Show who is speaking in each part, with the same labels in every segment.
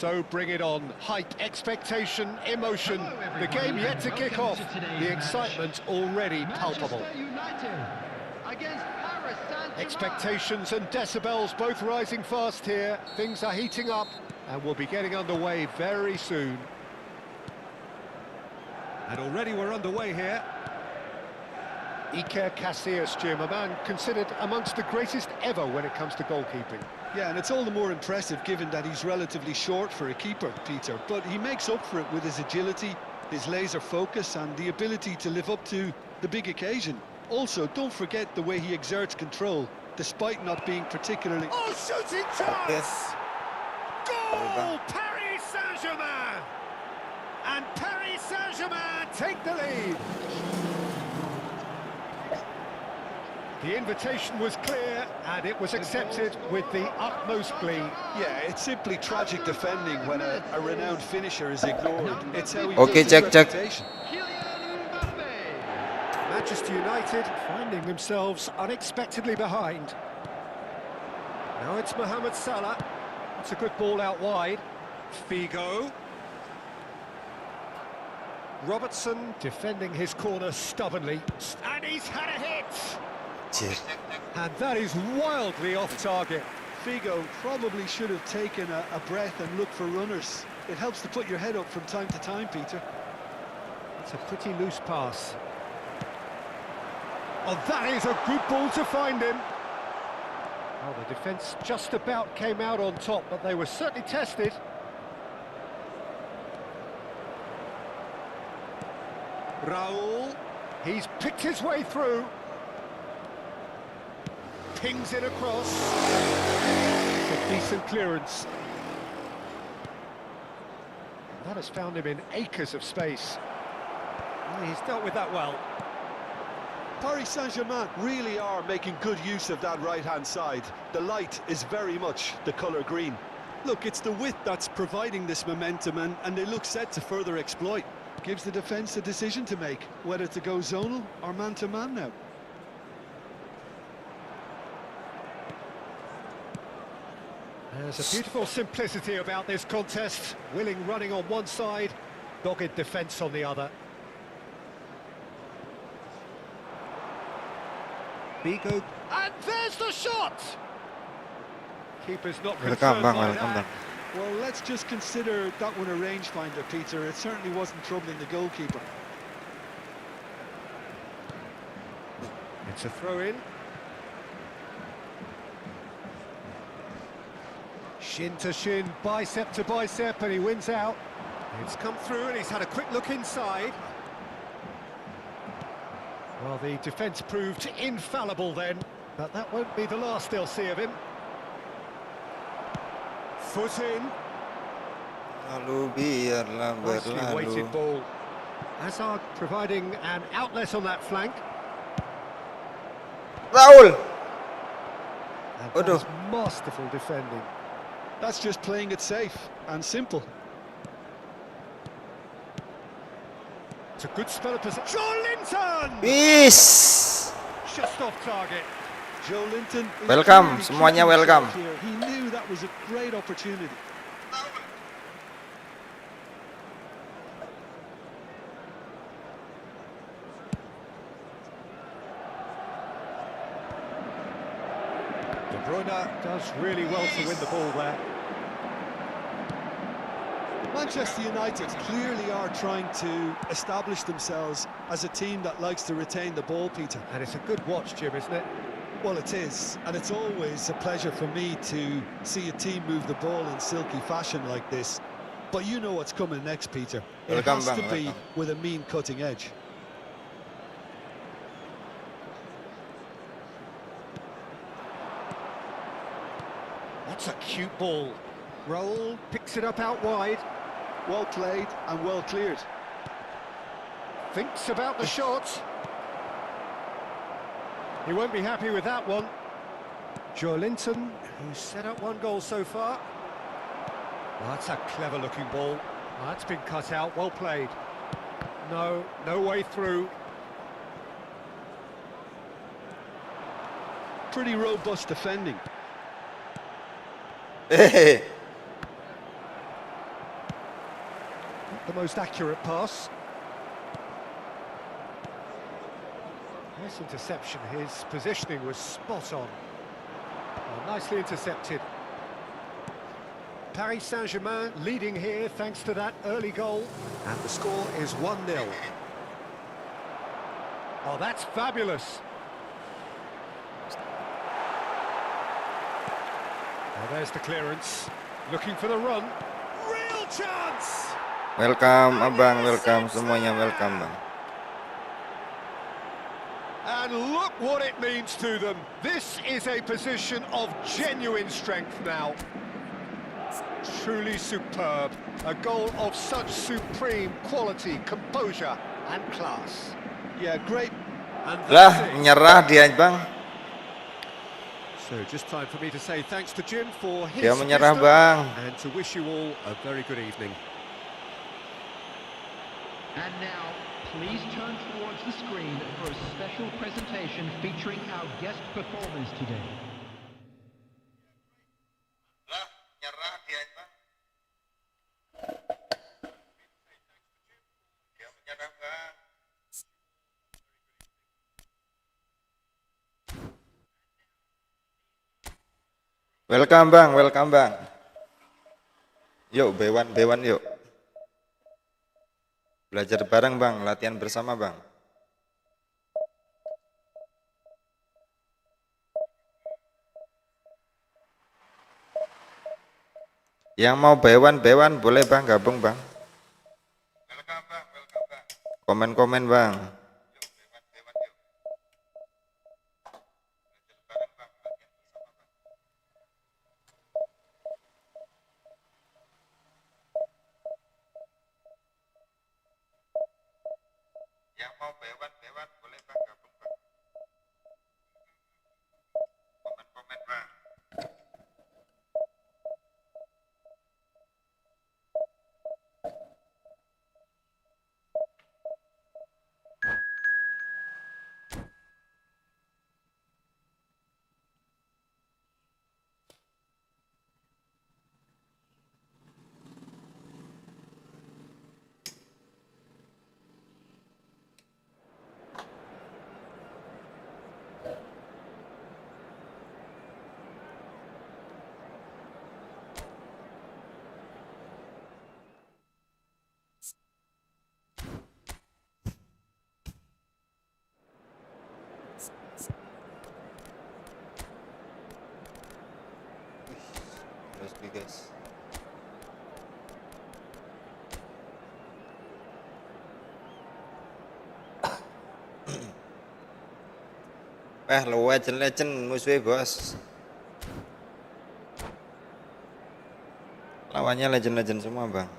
Speaker 1: So bring it on. Hype, expectation, emotion. The game yet to kick off. The excitement already palpable. Expectations and decibels both rising fast here. Things are heating up and we'll be getting underway very soon. And already we're underway here. Iker Casillas, Jim, a man considered amongst the greatest ever when it comes to goalkeeping.
Speaker 2: Yeah, and it's all the more impressive given that he's relatively short for a keeper, Peter. But he makes up for it with his agility, his laser focus and the ability to live up to the big occasion. Also, don't forget the way he exerts control, despite not being particularly...
Speaker 1: Oh, shooting chance!
Speaker 3: Yes.
Speaker 1: Goal! Paris Saint-Germain! And Paris Saint-Germain take the lead. The invitation was clear and it was accepted with the utmost glee.
Speaker 2: Yeah, it's simply tragic defending when a renowned finisher is ignored. It's how he
Speaker 3: Okay,
Speaker 2: builds his
Speaker 3: check.
Speaker 2: reputation.
Speaker 1: Manchester United finding themselves unexpectedly behind. Now it's Mohamed Salah. It's a good ball out wide. Figo. Robertson defending his corner stubbornly. And he's had a hit! And that is wildly off target.
Speaker 2: Figo probably should have taken a breath and looked for runners. It helps to put your head up from time to time, Peter.
Speaker 1: It's a pretty loose pass. Oh, that is a good ball to find him. Oh, the defence just about came out on top, but they were certainly tested. Raul, he's picked his way through. Pings it across. It's a decent clearance. That has found him in acres of space. Oh, he's dealt with that well.
Speaker 2: Paris Saint-Germain really are making good use of that right-hand side. The light is very much the colour green. Look, it's the width that's providing this momentum and they look set to further exploit. Gives the defence a decision to make, whether to go zonal or man-to-man now.
Speaker 1: There's a beautiful simplicity about this contest. Willing running on one side, dogged defence on the other. Figo, and there's the shot! Keeper's not concerned by that.
Speaker 2: Well, let's just consider that one a rangefinder, Peter. It certainly wasn't troubling the goalkeeper.
Speaker 1: It's a throw-in. Shin to shin, bicep to bicep, and he wins out. It's come through and he's had a quick look inside. Well, the defence proved infallible then, but that won't be the last they'll see of him. Foot in.
Speaker 3: Lalu biarlah
Speaker 1: Nicely
Speaker 3: berlalu.
Speaker 1: weighted ball. Hazard providing an outlet on that flank.
Speaker 3: Raul.
Speaker 1: And
Speaker 3: Aduh.
Speaker 1: that's masterful defending.
Speaker 2: That's just playing it safe and simple.
Speaker 1: It's a good spell of possession. Joe Linton!
Speaker 3: Bis.
Speaker 1: Just off target.
Speaker 2: Joe Linton. is
Speaker 3: Welcome,
Speaker 2: really
Speaker 3: semuanya
Speaker 2: keeping
Speaker 3: welcome.
Speaker 2: himself here. He knew that was a great opportunity.
Speaker 1: De Bruyne does really well to win the ball there.
Speaker 2: Manchester United clearly are trying to establish themselves as a team that likes to retain the ball, Peter.
Speaker 1: And it's a good watch, Jim, isn't it?
Speaker 2: Well, it is, and it's always a pleasure for me to see a team move the ball in silky fashion like this. But you know what's coming next, Peter. It
Speaker 3: Welcome,
Speaker 2: has to
Speaker 3: bang,
Speaker 2: be
Speaker 3: welcome.
Speaker 2: with a mean cutting edge.
Speaker 1: That's a cute ball. Raul picks it up out wide.
Speaker 2: Well played and well cleared.
Speaker 1: Thinks about the shot. He won't be happy with that one. Joe Linton, who's set up one goal so far. Well, that's a clever-looking ball. Well, that's been cut out. Well played. No way through.
Speaker 2: Pretty robust defending.
Speaker 1: the most accurate pass. Nice interception. His positioning was spot on. Well, nicely intercepted. Paris Saint-Germain leading here thanks to that early goal. And the score is 1-0. Oh, that's fabulous. Well, there's the clearance. Looking for the run. Real chance!
Speaker 3: Welcome abang, welcome semuanya, welcome bang.
Speaker 1: And look what it means to them. This is a position of genuine strength now. Truly superb. A goal of such supreme quality, composure and class.
Speaker 2: Yeah, great.
Speaker 1: And
Speaker 3: Lah,
Speaker 1: that's it.
Speaker 3: menyerah dia bang.
Speaker 1: So just time for me to say thanks to Jim for his
Speaker 3: Dia menyerah
Speaker 1: wisdom
Speaker 3: bang.
Speaker 1: and to wish you all a very good evening.
Speaker 4: And now, please turn towards the screen for a special presentation featuring our guest performers today.
Speaker 3: Lah, menyerah dia bang. Dia menyerah bang. Welcome bang, welcome bang. Yuk, bewan yuk. Belajar bareng bang, latihan bersama bang. Yang mau bewan boleh bang, gabung bang. Welcome bang, welcome bang. Komen bang. Yang mau bewan boleh bang, gabung bang. Komen bang. Terus guys. Lo legend musuhnya bos. Lawannya legend semua bang.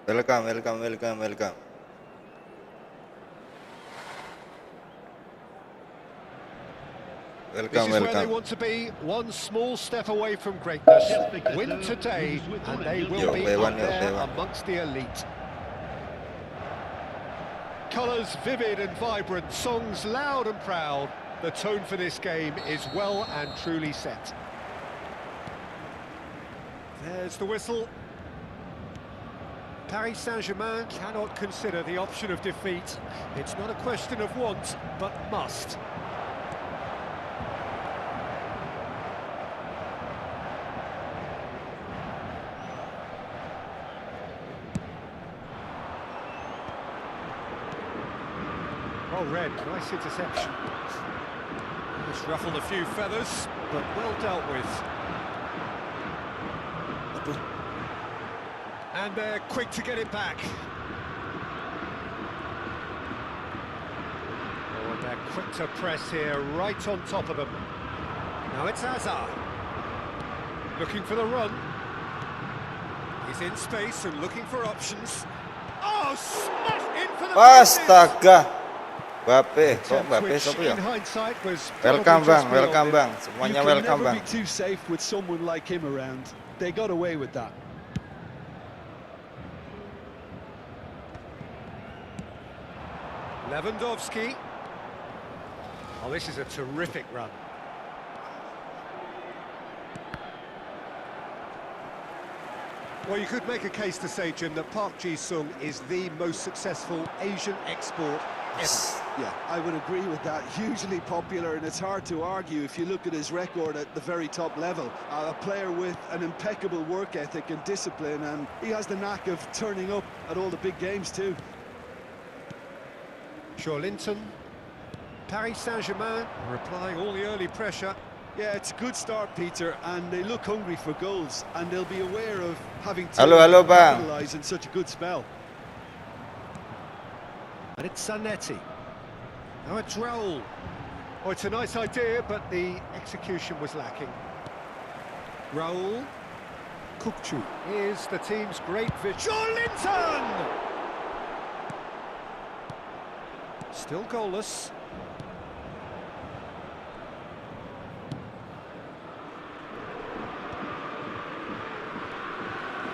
Speaker 3: Welcome.
Speaker 1: This is where they want to be, one small step away from greatness. Win today, and they will be up there amongst the elite. Colours vivid and vibrant, songs loud and proud. The tone for this game is well and truly set. There's the whistle. Paris Saint-Germain cannot consider the option of defeat. It's not a question of want, but must. Oh, Red, nice interception. Just ruffled a few feathers, but well dealt with. And they're quick to get it back. Oh, and they're quick to press here, right on top of them. Now it's Hazard. Looking for the run. He's in space and looking for options. Oh, smash in for the
Speaker 3: Astaga. Mbappe, kok Mbappe siapa ya? Welcome bang, semuanya welcome bang.
Speaker 2: You can never be too safe with someone like him around. They got away with that.
Speaker 1: Lewandowski. Oh, this is a terrific run. Well, you could make a case to say, Jim, that Park Ji-sung is the most successful Asian export ever.
Speaker 2: Yeah, I would agree with that. Hugely popular, and it's hard to argue if you look at his record at the very top level. A player with an impeccable work ethic and discipline, and he has the knack of turning up at all the big games too.
Speaker 1: Joelinton. Paris Saint-Germain are applying all the early pressure.
Speaker 2: Yeah, it's a good start, Peter, and they look hungry for goals, and they'll be aware of having to
Speaker 3: Halo, bang.
Speaker 2: capitalise in such a good spell.
Speaker 1: And it's Zanetti. Now it's Raul. Oh, it's a nice idea, but the execution was lacking. Raul. Kukçu is the team's great vision. Joelinton! Still goalless.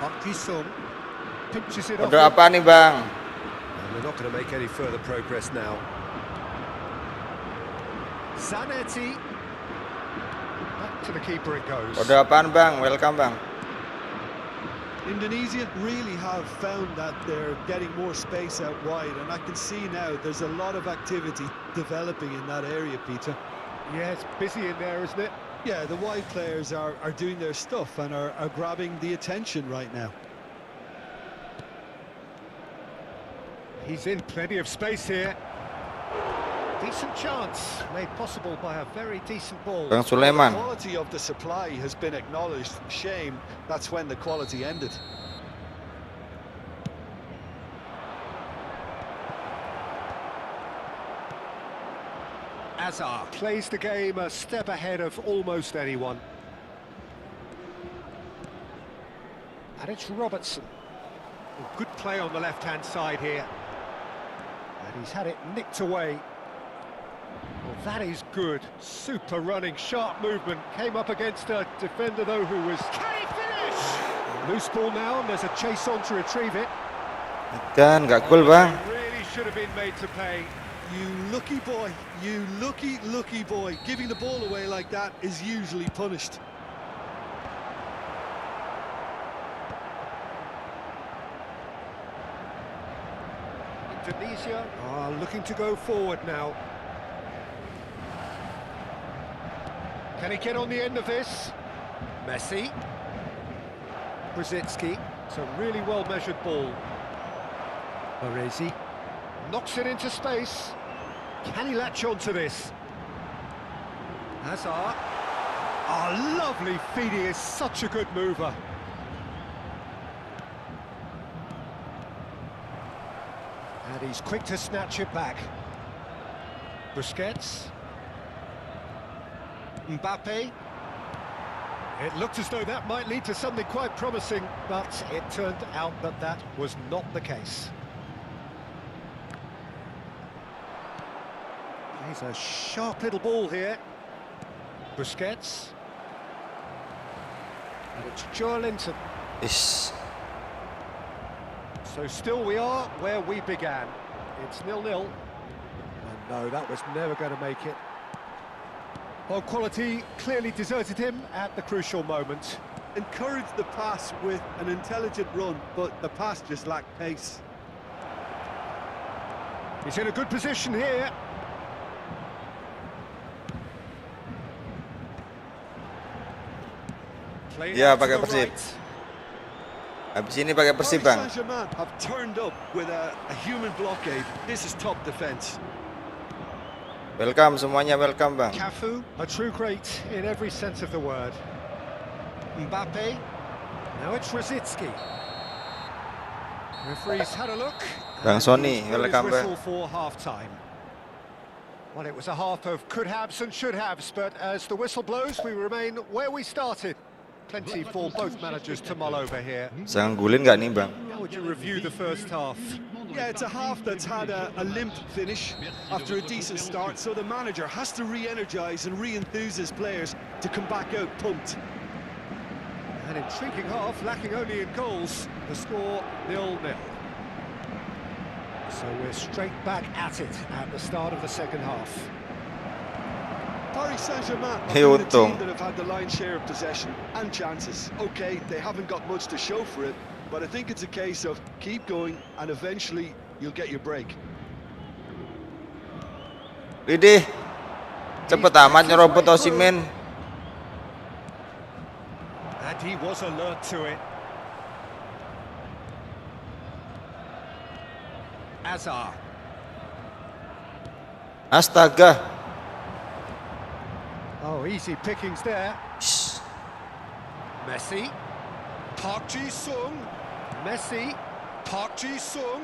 Speaker 1: Park Ji-sung pinches it off.
Speaker 3: Kode apa nih bang?
Speaker 1: And they're not going to make any further progress now. Zanetti. Back to the keeper it goes.
Speaker 3: Kode apaan bang? Welcome bang.
Speaker 2: Indonesia really have found that they're getting more space out wide, and I can see now there's a lot of activity developing in that area, Peter.
Speaker 1: Yeah, it's busy in there, isn't it?
Speaker 2: Yeah, the wide players are doing their stuff and are grabbing the attention right now.
Speaker 1: He's in plenty of space here. Decent chance, made possible by a very decent ball.
Speaker 3: Bang
Speaker 2: The
Speaker 3: Sulaiman.
Speaker 2: quality of the supply has been acknowledged. Shame that's when the quality ended.
Speaker 1: Azar plays the game a step ahead of almost anyone. And it's Robertson. Oh, good play on the left-hand side here. And he's had it nicked away. Well, that is good. Super running, sharp movement. Came up against a defender, though, who was... Can he finish? Loose ball now, and there's a chase on to retrieve it.
Speaker 3: Kan, nggak cool bang.
Speaker 1: It really should have been made to pay.
Speaker 2: You lucky boy, you lucky boy. Giving the ball away like that is usually punished.
Speaker 1: Indonesia are looking to go forward now. Can he get on the end of this? Messi. Brzezinski. It's a really well-measured ball. Baresi knocks it into space. Can he latch onto this? Hazard. Oh, lovely feed. He is such a good mover. And he's quick to snatch it back. Busquets. Mbappe. It looked as though that might lead to something quite promising, but it turned out that that was not the case. He's a sharp little ball here. Busquets. And it's Joelinton.
Speaker 3: Ish.
Speaker 1: So still we are where we began. It's 0-0. And no, that was never going to make it. Well, quality clearly deserted him at the crucial moment.
Speaker 2: Encouraged the pass with an intelligent run, but the pass just lacked pace.
Speaker 1: He's in a good position here. Playing
Speaker 3: Ya,
Speaker 1: out to
Speaker 3: pakai
Speaker 1: the
Speaker 3: Persib.
Speaker 1: right.
Speaker 3: Habis ini pakai Persib
Speaker 2: Paris
Speaker 3: bang.
Speaker 2: Saint-Germain have turned up with a human blockade. This is top defence.
Speaker 3: Welcome semuanya, welcome bang.
Speaker 1: Cafu, a true great in every sense of the word. Mbappe. Now it's Rositzky. Referee's had a look.
Speaker 3: Bang
Speaker 1: and
Speaker 3: Sony,
Speaker 1: he's blown his
Speaker 3: welcome back.
Speaker 1: whistle for half-time. Well, it was a half of could-haves and should-haves, but as the whistle blows, we remain where we started. Plenty for both managers to mull over here.
Speaker 3: Sang gulin nggak nih bang?
Speaker 1: How would you review the first half?
Speaker 2: Yeah, it's a half that's had a limp finish after a decent start, so the manager has to re-energise and re-enthuse his players to come back out pumped.
Speaker 1: An intriguing half, lacking only in goals. The score 0-0. So we're straight back at it at the start of the second half.
Speaker 2: Paris Saint-Germain have
Speaker 3: Hey,
Speaker 2: been the
Speaker 3: untung.
Speaker 2: team that have had the lion's share of possession and chances. Okay, they haven't got much to show for it, but I think it's a case of keep going and eventually you'll get your break.
Speaker 3: Widih. Cepet amat nyerobot Osimhen.
Speaker 1: And he was alert to it. Azar.
Speaker 3: Astaga.
Speaker 1: Oh, easy pickings there. Messi. Park Ji-sung. Messi. Park Ji-sung.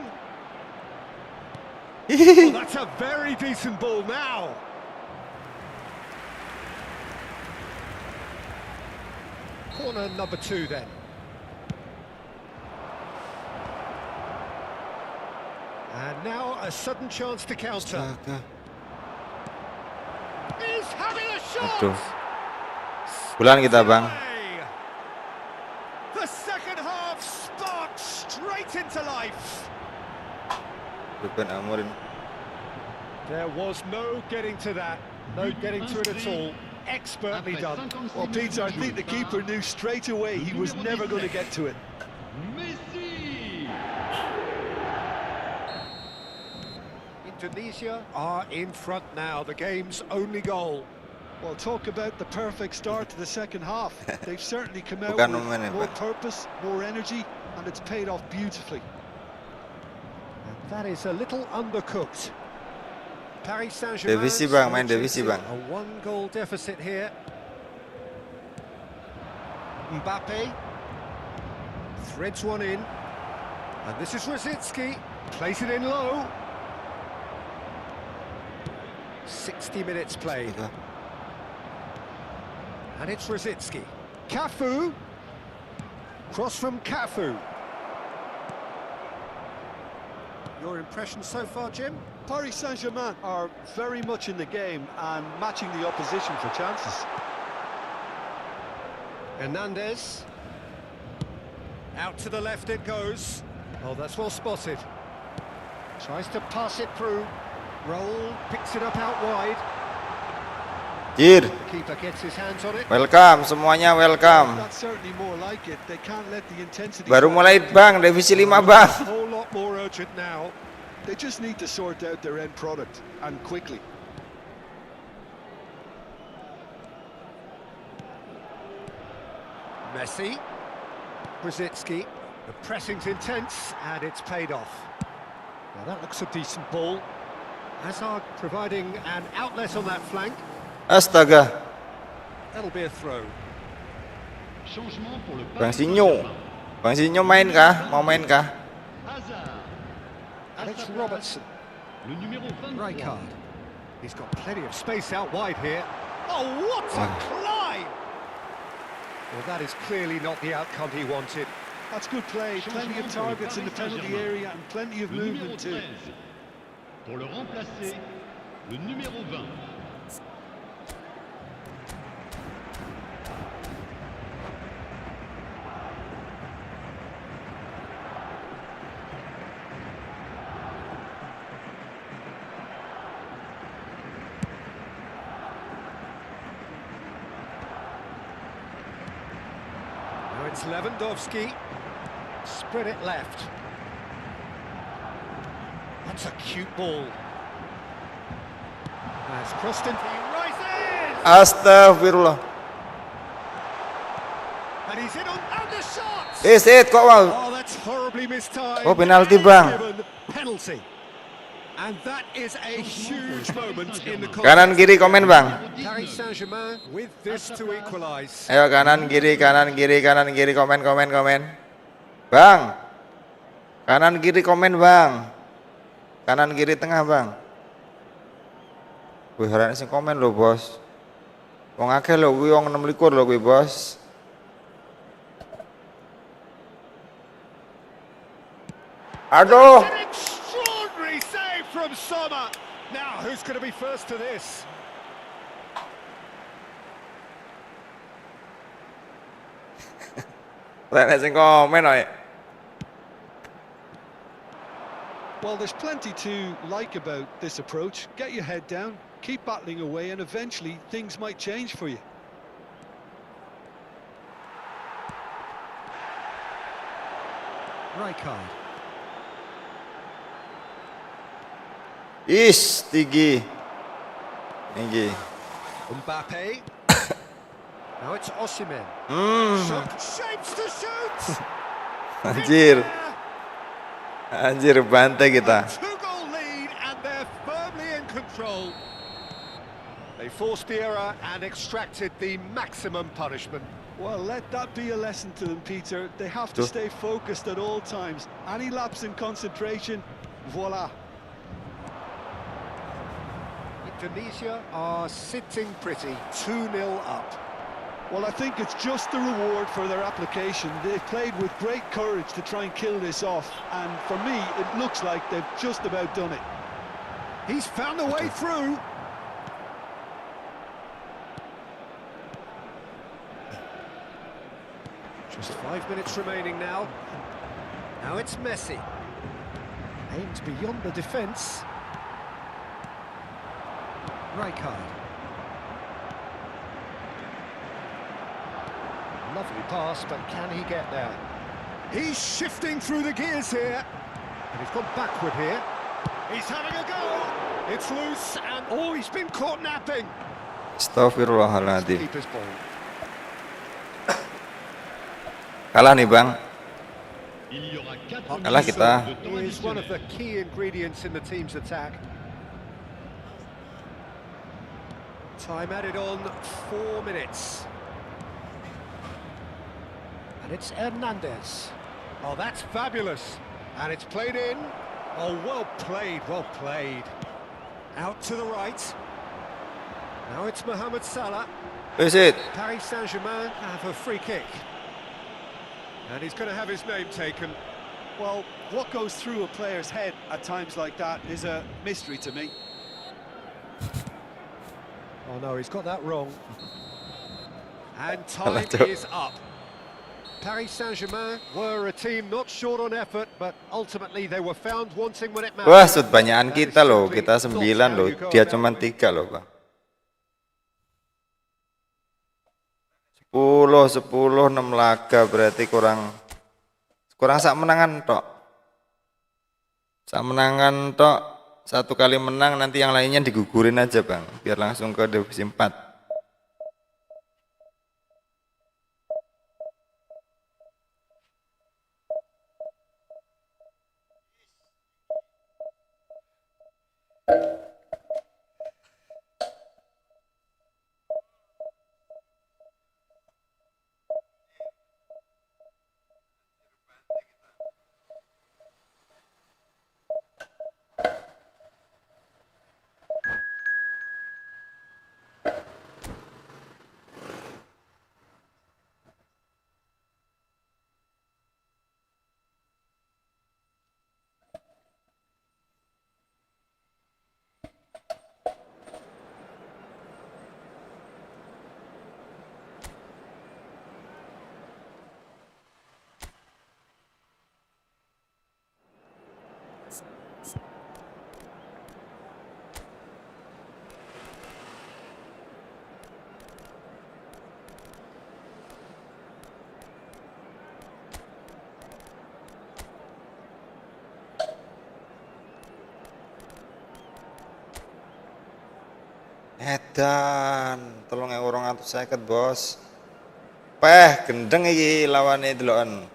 Speaker 1: Oh, that's a very decent ball now. Corner number 2 then. And now a sudden chance to counter.
Speaker 3: Astaga.
Speaker 1: He's having a shot!
Speaker 3: Aduh. Bulan kita, Bang.
Speaker 1: Away. The second half sparks straight into life.
Speaker 3: Ruben Amorim.
Speaker 1: There was no getting to that, no getting to it at all. Expertly done.
Speaker 2: Well, Peter, I think the keeper knew straight away he was never going to get to it.
Speaker 1: Indonesia are in front now, the game's only goal.
Speaker 2: Well, talk about the perfect start to the second half. They've certainly come out
Speaker 3: Bukan
Speaker 2: with
Speaker 3: momen ya,
Speaker 2: more
Speaker 3: Pak.
Speaker 2: purpose, more energy, and it's paid off beautifully.
Speaker 1: And that is a little undercooked. Paris Saint-Germain
Speaker 3: Divisi, Bang, main divisi, Bang.
Speaker 1: a one-goal deficit here. Mbappe threads one in, and this is Rosicki, plays it in low. 60 minutes played,
Speaker 3: Astaga.
Speaker 1: and it's Rosicki. Cafu, cross from Cafu. Your impression so far, Jim?
Speaker 2: Paris Saint-Germain are very much in the game and matching the opposition for chances.
Speaker 1: Hernandez. Out to the left it goes. Oh, that's well spotted. Tries to pass it through. Roll, picks it up out wide.
Speaker 3: Jir.
Speaker 1: The keeper gets his hands on it.
Speaker 3: Welcome semuanya, welcome.
Speaker 2: That's certainly more like it. They can't let the intensity...
Speaker 3: Baru mulai, Bang, divisi 5, Bang.
Speaker 1: A whole lot more urgent now.
Speaker 2: They just need to sort out their end product, and quickly.
Speaker 1: Messi. Rosicki. The pressing's intense, and it's paid off. Now that looks a decent ball. Hazard providing an outlet on that flank.
Speaker 3: Astaga.
Speaker 1: That'll be a throw.
Speaker 4: Changement pour le
Speaker 3: Bang
Speaker 4: Paris
Speaker 3: Sinyo.
Speaker 4: Saint-Germain.
Speaker 3: Bang Sinyo main kah? Mau main kah?
Speaker 4: Hazard. À
Speaker 1: Alex
Speaker 4: sa place,
Speaker 1: Robertson.
Speaker 4: le numéro 23.
Speaker 1: Rijkaard. He's got plenty of space out wide here. Oh, what a climb! Well, that is clearly not the outcome he wanted.
Speaker 2: That's good play. Plenty of targets in the penalty area and plenty of
Speaker 4: Le numéro
Speaker 2: movement too.
Speaker 4: 13. Pour le remplacer, le numéro 20.
Speaker 1: Now it's Lewandowski. Spread it left. That's a cute ball. That's crossed in. He rises!
Speaker 3: Astagfirullah.
Speaker 1: And he's in on and the shot!
Speaker 3: Set kok, Bang.
Speaker 1: Oh, that's horribly mistimed.
Speaker 3: Oh, penalty,
Speaker 1: And
Speaker 3: Bang.
Speaker 1: given penalty. And that is a huge moment in the
Speaker 3: Kanan
Speaker 1: contest.
Speaker 3: kiri komen, Bang.
Speaker 1: Paris Saint-Germain with this to equalise.
Speaker 3: Ayo kanan kiri komen. Bang. Kanan kiri komen, Bang. Kanan kiri tengah, Bang. Wih, ora sing komen lho, Bos. Wong akeh lho kuwi, wong 26 lho kuwi, Bos. Aduh.
Speaker 1: An extraordinary save from Sommer. Now, who's going to be first to this?
Speaker 3: Ora sing komen, oi.
Speaker 2: Well, there's plenty to like about this approach. Get your head down, keep battling away, and eventually things might change for you.
Speaker 1: Rijkaard.
Speaker 3: Is tinggi. Tinggi.
Speaker 1: Mbappe. Now it's Osimhen. Shapes to shoot!
Speaker 3: Anjir. Anjir, bantai kita.
Speaker 1: Two-goal lead and they're firmly in control. They forced the error and extracted the maximum punishment.
Speaker 2: Well, let that be a lesson to them, Peter. They have to stay focused at all times. Any lapse in concentration, voila.
Speaker 1: Indonesia are sitting pretty, 2-0 up.
Speaker 2: Well, I think it's just the reward for their application. They've played with great courage to try and kill this off, and for me, it looks like they've just about done it.
Speaker 1: He's found a way through. Just 5 minutes remaining now. Now it's Messi. Aimed beyond the defence. Rijkaard. Lovely pass, but can he get there? He's shifting through the gears here. And he's gone backward here. He's having a go. It's loose and... Oh, he's been caught napping.
Speaker 3: Astaghfirullahaladzim.
Speaker 1: Keeper's ball.
Speaker 3: Kalah nih bang. Kalah kita.
Speaker 1: He is one of the key ingredients in the team's attack. Time added on, 4 minutes. And it's Hernandez. Oh, that's fabulous. And it's played in. Oh, well played, well played. Out to the right. Now it's Mohamed Salah.
Speaker 3: Is it?
Speaker 1: Paris Saint-Germain have a free kick. And he's going to have his name taken.
Speaker 2: Well, what goes through a player's head at times like that is a mystery to me.
Speaker 1: Oh no, he's got that wrong. And time is up. Paris Saint-Germain were a team not short on effort, but ultimately they were found wanting when it mattered.
Speaker 3: Wah, sud banyakan kita loh, kita 9 loh, dia cuma 3 loh bang. 10, 6 laga berarti kurang sak menangan tok. Sak menangan tok, 1 kali menang nanti yang lainnya digugurin aja bang, biar langsung ke divisi 4. Edan, 3.250 bos. Peh, gendeng iki lawane deloken.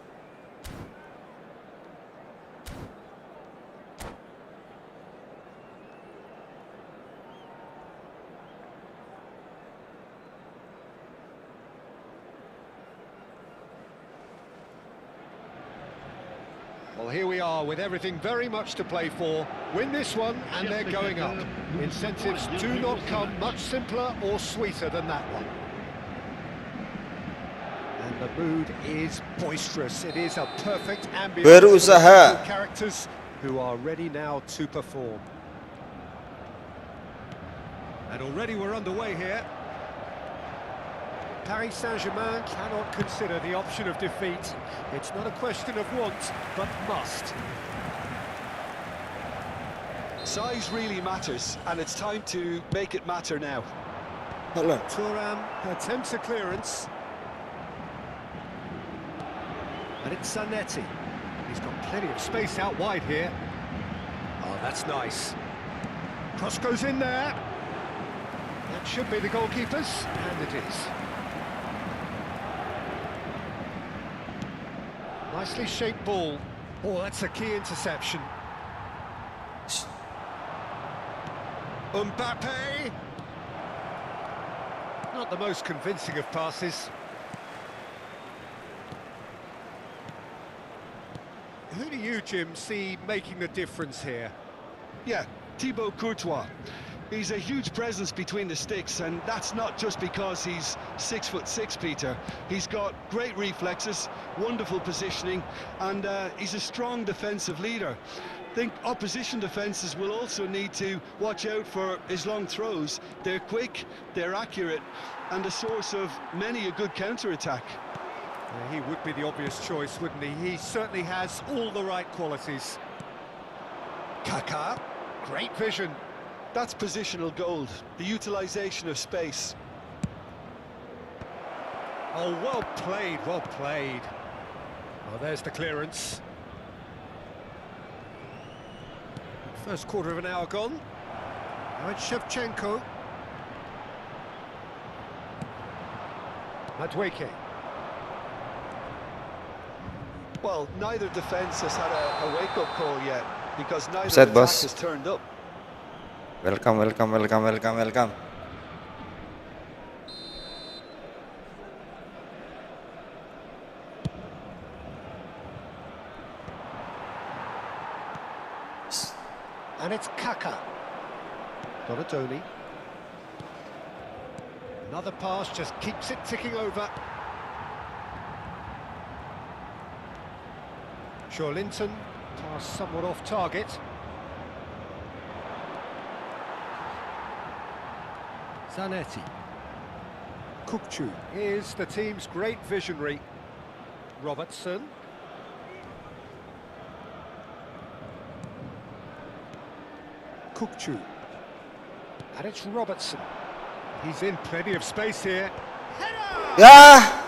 Speaker 1: Well, here we are with everything very much to play for. Win this one and they're going up. Incentives do not come much simpler or sweeter than that one. And the mood is boisterous. It is a perfect ambience.
Speaker 3: Berusaha.
Speaker 1: Characters who are ready now to perform. And already we're underway here. Paris Saint-Germain cannot consider the option of defeat. It's not a question of want, but must.
Speaker 2: Size really matters, and it's time to make it matter now.
Speaker 3: Hello.
Speaker 1: Thuram attempts a clearance. And it's Zanetti. He's got plenty of space out wide here. Oh, that's nice. Cross goes in there. That should be the goalkeeper's, and it is. Nicely shaped ball. Oh, that's a key interception. Mbappe! Not the most convincing of passes. Who do you, Jim, see making the difference here?
Speaker 2: Yeah, Thibaut Courtois. He's a huge presence between the sticks, and that's not just because he's 6'6", Peter. He's got great reflexes, wonderful positioning, and he's a strong defensive leader. I think opposition defences will also need to watch out for his long throws. They're quick, they're accurate, and a source of many a good counter-attack.
Speaker 1: He would be the obvious choice, wouldn't he? He certainly has all the right qualities. Kaká, great vision.
Speaker 2: That's positional gold, the utilisation of space.
Speaker 1: Oh, well played, well played. Oh, there's the clearance. First quarter of an hour gone. Now it's Shevchenko. Madueke.
Speaker 2: Well, neither defence has had a wake-up call yet, because neither
Speaker 3: Offside,
Speaker 2: attack
Speaker 3: boss.
Speaker 2: has turned up.
Speaker 3: Welcome, welcome, welcome, welcome, welcome.
Speaker 1: And it's Kaká. Donatoni. Another pass just keeps it ticking over. Joelinton, pass somewhat off target. Zanetti. Kukçu is the team's great visionary. Robertson. Kukçu. And it's Robertson. He's in plenty of space here. Header!
Speaker 3: Ya,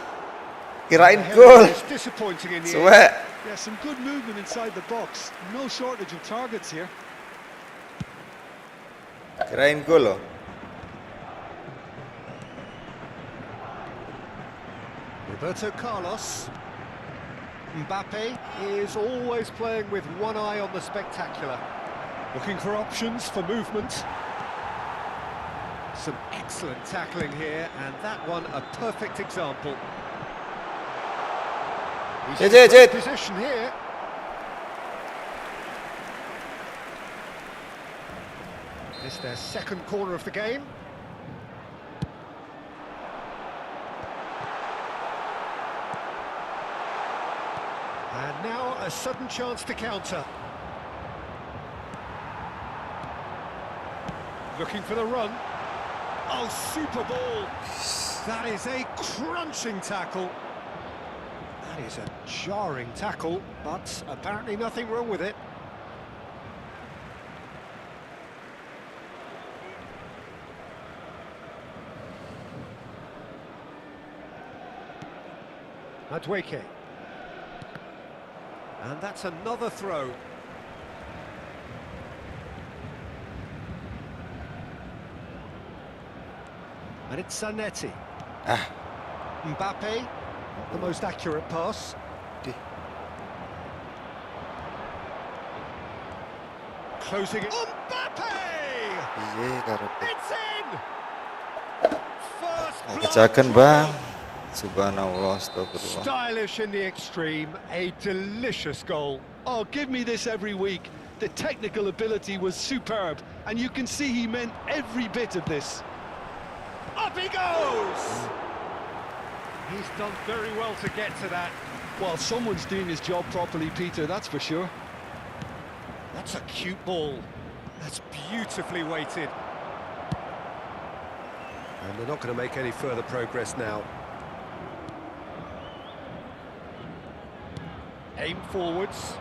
Speaker 3: kirain gol.
Speaker 1: It's disappointing in the end.
Speaker 3: Suwe.
Speaker 2: Yeah, some good movement inside the box. No shortage of targets here.
Speaker 3: Kirain gol loh.
Speaker 1: Roberto Carlos. Mbappe is always playing with one eye on the spectacular. Looking for options for movement. Some excellent tackling here, and that one a perfect example. He's in
Speaker 3: Jet,
Speaker 1: great
Speaker 3: Jet.
Speaker 1: position here. It's their second corner of the game. And now a sudden chance to counter. Looking for the run. Oh, super ball. That is a crunching tackle. That is a jarring tackle, but apparently nothing wrong with it. Madueke. And that's another throw. And it's Zanetti.
Speaker 3: Ah,
Speaker 1: Mbappe, not the most accurate pass. Closing it. Mbappe!
Speaker 3: iya karepe.
Speaker 1: It's in! First blood.
Speaker 3: Kejaken bang. Subhanallah, astagfirullah.
Speaker 1: Stylish in the extreme, a delicious goal.
Speaker 2: Oh, give me this every week. The technical ability was superb, and you can see he meant every bit of this.
Speaker 1: Up he goes! He's done very well to get to that.
Speaker 2: Well, someone's doing his job properly, Peter, that's for sure.
Speaker 1: That's a cute ball. That's beautifully weighted. And they're not going to make any further progress now. Aim forwards.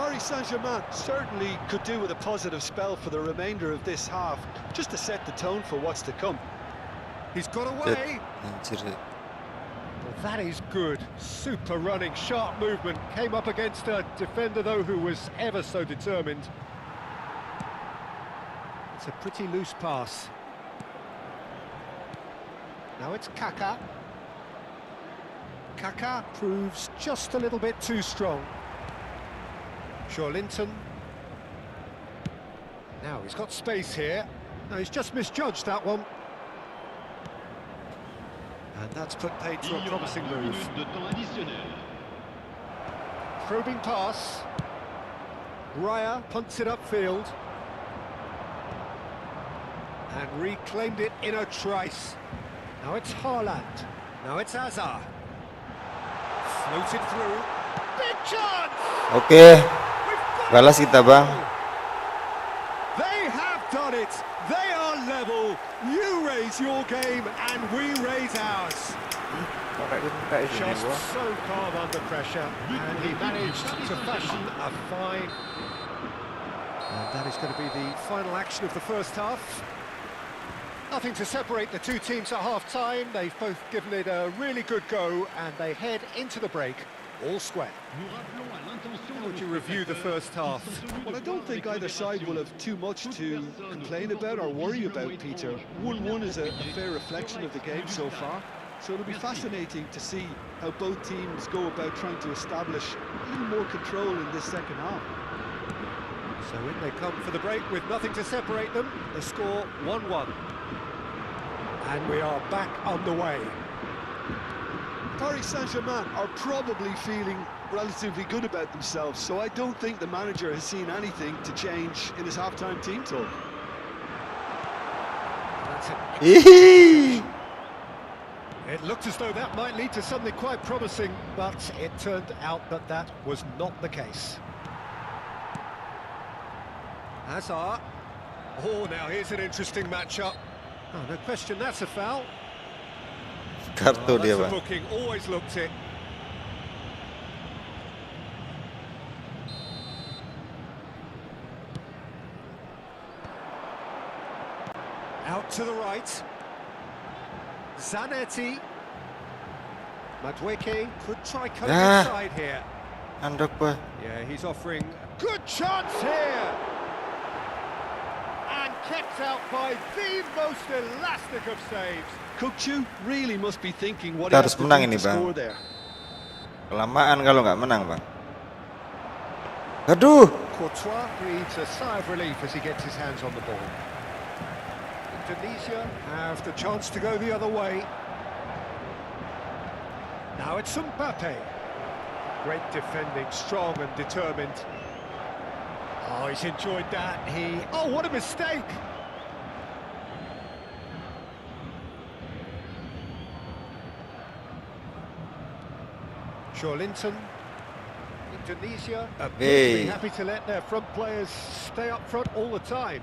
Speaker 2: Paris Saint-Germain certainly could do with a positive spell for the remainder of this half, just to set the tone for what's to come.
Speaker 1: He's got
Speaker 3: Jet.
Speaker 1: away.
Speaker 3: Anjir.
Speaker 1: Well, that is good. Super running, sharp movement. Came up against a defender, though, who was ever so determined. It's a pretty loose pass. Now it's Kaka. Kaka proves just a little bit too strong. Linton. Now he's got space here. No, he's just misjudged that one. And that's put paid to a promising move. Probing pass. Raya punts it upfield. And reclaimed it in a trice. Now it's Haaland. Now it's Hazard. Floated through. Big chance!
Speaker 3: Oke, balas kita bang.
Speaker 1: They have done it. They are level. You raise your game and we raise ours. Just so calm under pressure, and he managed to fashion a fine. And that is going to be the final action of the first half. Nothing to separate the two teams at half-time. They've both given it a really good go, and they head into the break all square. How would you review the first half?
Speaker 2: Well, I don't think either side will have too much to complain about or worry about, Peter. 1-1 is a fair reflection of the game so far. So it'll be fascinating to see how both teams go about trying to establish a little more control in this second half.
Speaker 1: So in they come for the break with nothing to separate them. The score 1-1. And we are back underway.
Speaker 2: Paris Saint-Germain are probably feeling relatively good about themselves, so I don't think the manager has seen anything to change in his half-time team talk.
Speaker 1: That's it.
Speaker 3: Hihi.
Speaker 1: It looked as though that might lead to something quite promising, but it turned out that that was not the case. Hazard. Oh, now here's an interesting matchup. Oh, no question, that's a foul.
Speaker 3: Kartu dia
Speaker 1: That's a
Speaker 3: bang.
Speaker 1: booking, always looked it. Out to the right. Zanetti. Madueke could try cutting inside here.
Speaker 3: Andok bah.
Speaker 1: Yeah, he's offering a good chance here. And kept out by the most elastic of saves.
Speaker 2: Kukçu really must be thinking what he
Speaker 3: Kita
Speaker 2: has
Speaker 3: harus
Speaker 2: to
Speaker 3: menang
Speaker 2: do
Speaker 3: ini
Speaker 2: to
Speaker 3: bang.
Speaker 2: score there.
Speaker 3: Kelamaan kalau nggak menang bang. Aduh.
Speaker 1: Courtois breathes a sigh of relief as he gets his hands on the ball. Indonesia have the chance to go the other way. Now it's Mbappe. Great defending, strong and determined. Oh, he's enjoyed that. Oh, what a mistake! Linton. Indonesia appear to be happy to let their front players stay up front all the time.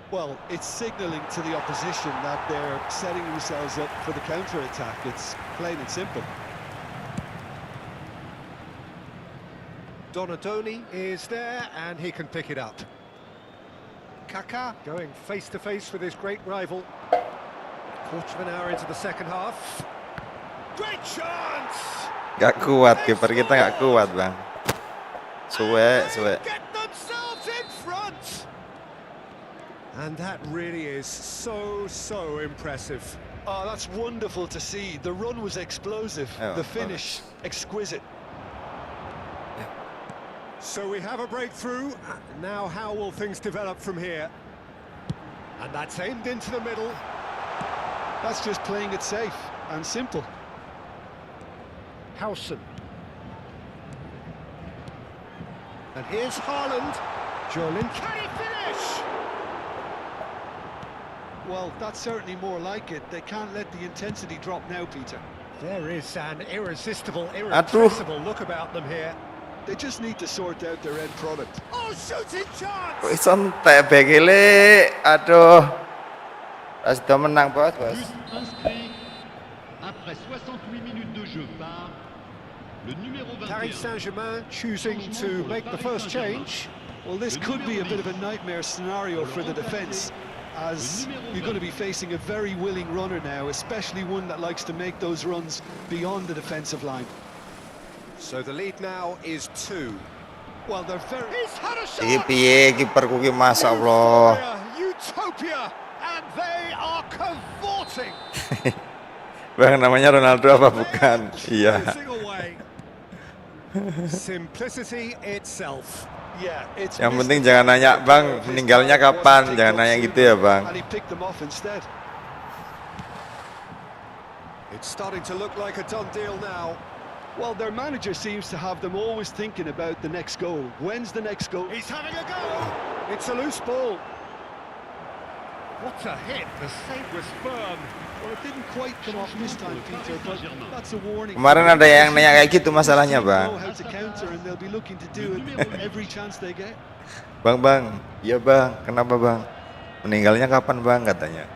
Speaker 2: Well, it's signalling to the opposition that they're setting themselves up for the counter-attack. It's plain and simple.
Speaker 1: Donadoni is there and he can pick it up. Kaka going face-to-face with his great rival. Quarter of an hour into the second half. Great chance!
Speaker 3: Gak kuat, kiper kita gak kuat bang. Suwe.
Speaker 1: Get themselves in front! And that really is so impressive.
Speaker 2: Oh, that's wonderful to see. The run was explosive,
Speaker 3: Oh,
Speaker 2: the finish exquisite.
Speaker 1: So we have a breakthrough. Now how will things develop from here? And that's aimed into the middle.
Speaker 2: That's just playing it safe and simple.
Speaker 1: Howson. And here's Haaland. Jolin, can he finish?
Speaker 2: Well, that's certainly more like it. They can't let the intensity drop now, Peter.
Speaker 1: There is an irresistible look about them here.
Speaker 2: They just need to sort out their end product.
Speaker 1: Oh, shooting chance!
Speaker 3: Wih santai begele. Aduh. Sudah menang bos.
Speaker 4: But inscrit après 68 minutes de jeu par
Speaker 1: Paris Saint-Germain choosing to make the first change.
Speaker 2: Well, this could be a bit of a nightmare scenario for the defence, as you're going to be facing a very willing runner now, especially one that likes to make those runs beyond the defensive line.
Speaker 1: So the lead now is 2.
Speaker 2: Well, they're very...
Speaker 1: He's had a shot!
Speaker 3: Iki piye kiperku ki Masya Allah.
Speaker 1: Utopia, and they are cavorting.
Speaker 3: Bang, namanya Ronaldo apa bukan? Iya.
Speaker 1: Losing away. Simplicity itself.
Speaker 2: Yeah, it's
Speaker 3: Yang penting jangan nanya, Bang, meninggalnya kapan? Jangan nanya gitu ya, Bang.
Speaker 2: And he picked them off instead.
Speaker 1: It's starting to look like a done deal now.
Speaker 2: Well, their manager seems to have them always thinking about the next goal. When's the next goal?
Speaker 1: He's having a go. It's a loose ball. What a hit. The save was firm.
Speaker 2: Well, it didn't quite come off this time, Peter, but that's a warning.
Speaker 3: Kemarin ada yang nanya kayak gitu masalahnya,
Speaker 2: They
Speaker 3: Bang.
Speaker 2: know how to counter, and they'll be looking to do it every chance they get.
Speaker 3: Bang, iya Bang, kenapa Bang? Meninggalnya kapan Bang katanya?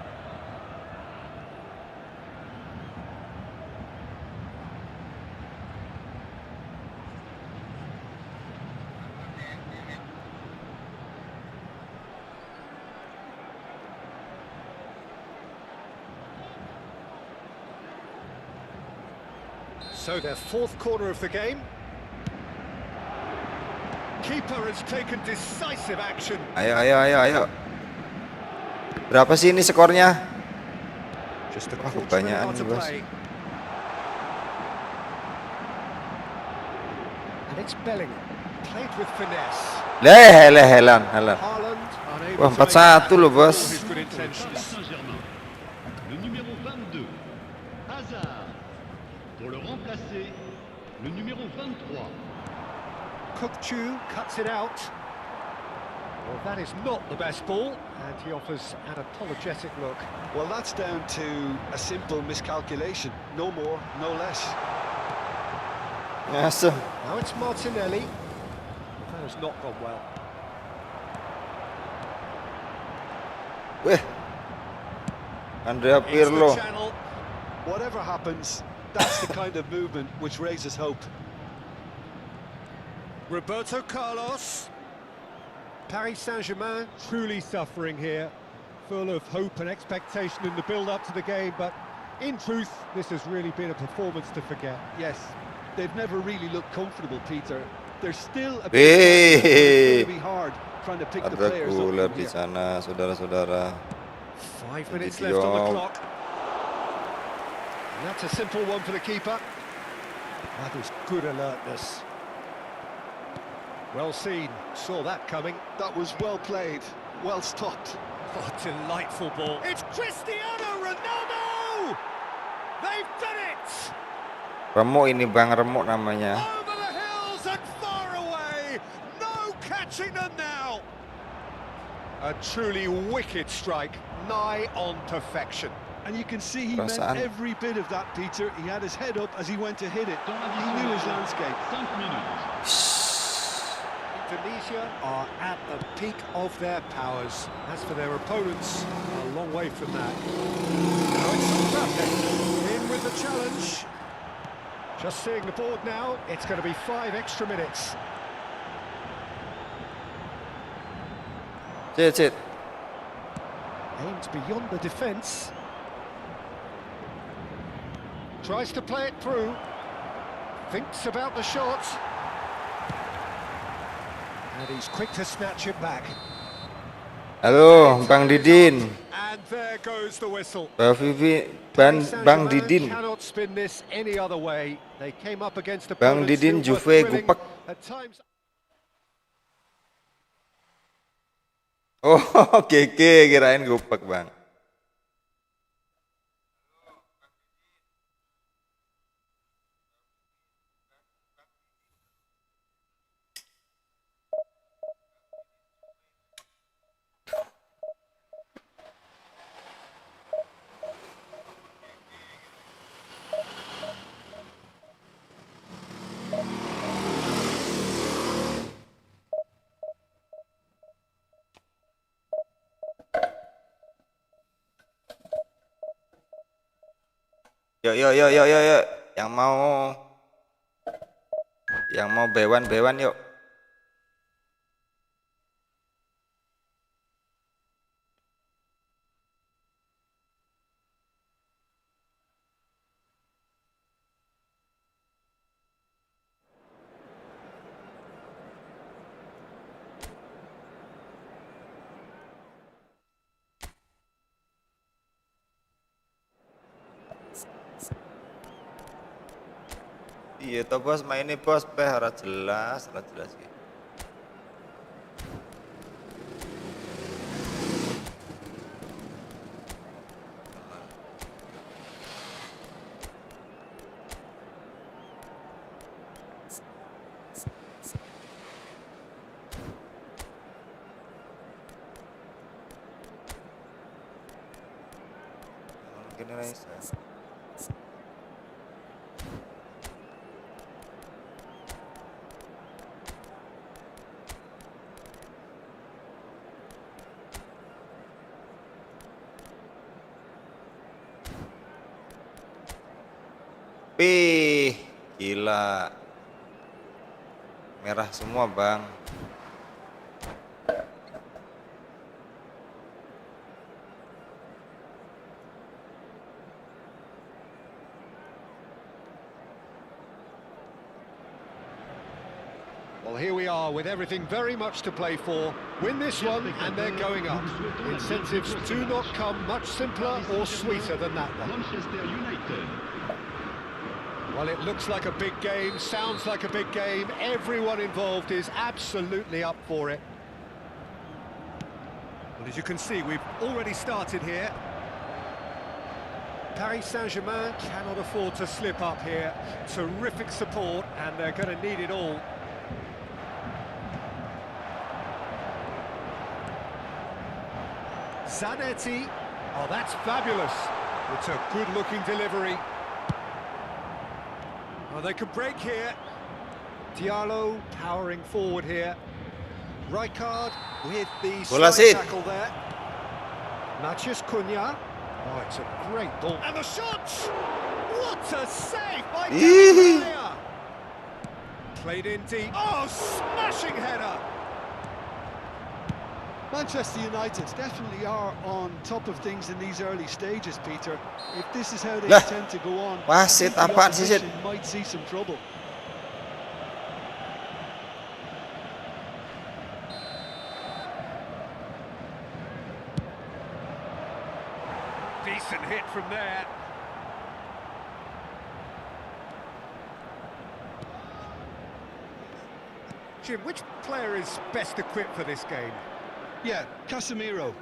Speaker 1: So their fourth corner of the game. Keeper has taken decisive action.
Speaker 3: Ayo. Berapa sih ini skornya?
Speaker 1: Just a
Speaker 3: Wah,
Speaker 1: quarter minute
Speaker 3: kebanyakan
Speaker 1: to
Speaker 3: nih, Bos.
Speaker 1: play. And it's Bellingham, played with finesse.
Speaker 3: Helan.
Speaker 1: Haaland unable
Speaker 3: Wah,
Speaker 1: to make
Speaker 3: 4-1 loh,
Speaker 1: for
Speaker 3: Bos.
Speaker 1: his good intentions.
Speaker 5: Le numéro 22, Hazard. Pour le remplacer, le numéro 23.
Speaker 1: Kukçu cuts it out. Well, that is not the best ball, and he offers an apologetic look.
Speaker 2: Well, that's down to a simple miscalculation. No more, no less.
Speaker 3: Masuk.
Speaker 1: Now it's Martinelli. That has not gone well.
Speaker 3: Weh. Andrea
Speaker 1: It's the
Speaker 3: Pirlo.
Speaker 1: channel.
Speaker 2: Whatever happens, that's the kind of movement which raises hope.
Speaker 1: Roberto Carlos. Paris Saint-Germain truly suffering here, full of hope and expectation in the build-up to the game, but in truth, this has really been a performance to forget.
Speaker 2: Yes, they've never really looked comfortable, Peter. There's still a
Speaker 3: Hey.
Speaker 2: it's going to be hard trying to pick the
Speaker 3: Ada
Speaker 2: players up
Speaker 3: cooler
Speaker 2: from
Speaker 3: di
Speaker 2: here.
Speaker 3: sana, saudara-saudara.
Speaker 1: 5 minutes
Speaker 3: Jadi
Speaker 1: left on the
Speaker 3: Diop.
Speaker 1: clock. And that's a simple one for the keeper. That is good alertness. Well seen, saw that coming.
Speaker 2: That was well played, well stopped.
Speaker 1: Oh, delightful ball. It's Cristiano Ronaldo! They've done it!
Speaker 3: Remuk ini Bang, remuk namanya.
Speaker 1: Over the hills and far away! No catching them now! A truly wicked strike, nigh on perfection.
Speaker 2: And you can see he
Speaker 3: Perasaan.
Speaker 2: meant every bit of that, Peter. He had his head up as he went to hit it. He knew his landscape.
Speaker 5: 5 minutes.
Speaker 1: Indonesia are at the peak of their powers. As for their opponents, a long way from that. Now it's Mbappe in with the challenge. Just seeing the board now, it's going to be 5 extra minutes.
Speaker 3: Cit.
Speaker 1: Aims beyond the defence. Tries to play it through. Thinks about the shot. And he's quick to snatch it back.
Speaker 3: Halo, Bang Didin.
Speaker 1: And there goes the whistle.
Speaker 3: Bang
Speaker 1: Saint-Germain
Speaker 3: Didin.
Speaker 1: cannot spin this any other way. They came up against the
Speaker 3: Bang Didin, Juve, gupak.
Speaker 1: At times.
Speaker 3: Oh, oke, kirain gupak Bang. Yuk. Yang mau Yang mau bewan-bewan yuk. Iya toh bos, main ini bos, ora jelas gitu. Mungkin Indonesia. Pih, gila. Merah semua, Bang.
Speaker 1: Well, here we are with everything very much to play for. Win this one and they're going up. Incentives do not come much simpler or sweeter than that one.
Speaker 5: Manchester United.
Speaker 1: Well, it looks like a big game, sounds like a big game. Everyone involved is absolutely up for it. Well, as you can see, we've already started here. Paris Saint-Germain cannot afford to slip up here. Terrific support, and they're going to need it all. Zanetti. Oh, that's fabulous. It's a good-looking delivery. Oh, they could break here. Diallo powering forward here. Rijkaard with the slide tackle there. Matthias Cunha. Oh, it's a great ball. And the shot! What a save by Gabriel! Played in deep. Oh, smashing header!
Speaker 2: Manchester United definitely are on top of things in these early stages, Peter. If this is how they intend to go on,
Speaker 3: wasit
Speaker 2: the
Speaker 3: apaan sih, Sid?
Speaker 2: opposition might see some trouble.
Speaker 1: Decent hit from there. Jim, which player is best equipped for this game?
Speaker 2: Yeah, Casemiro.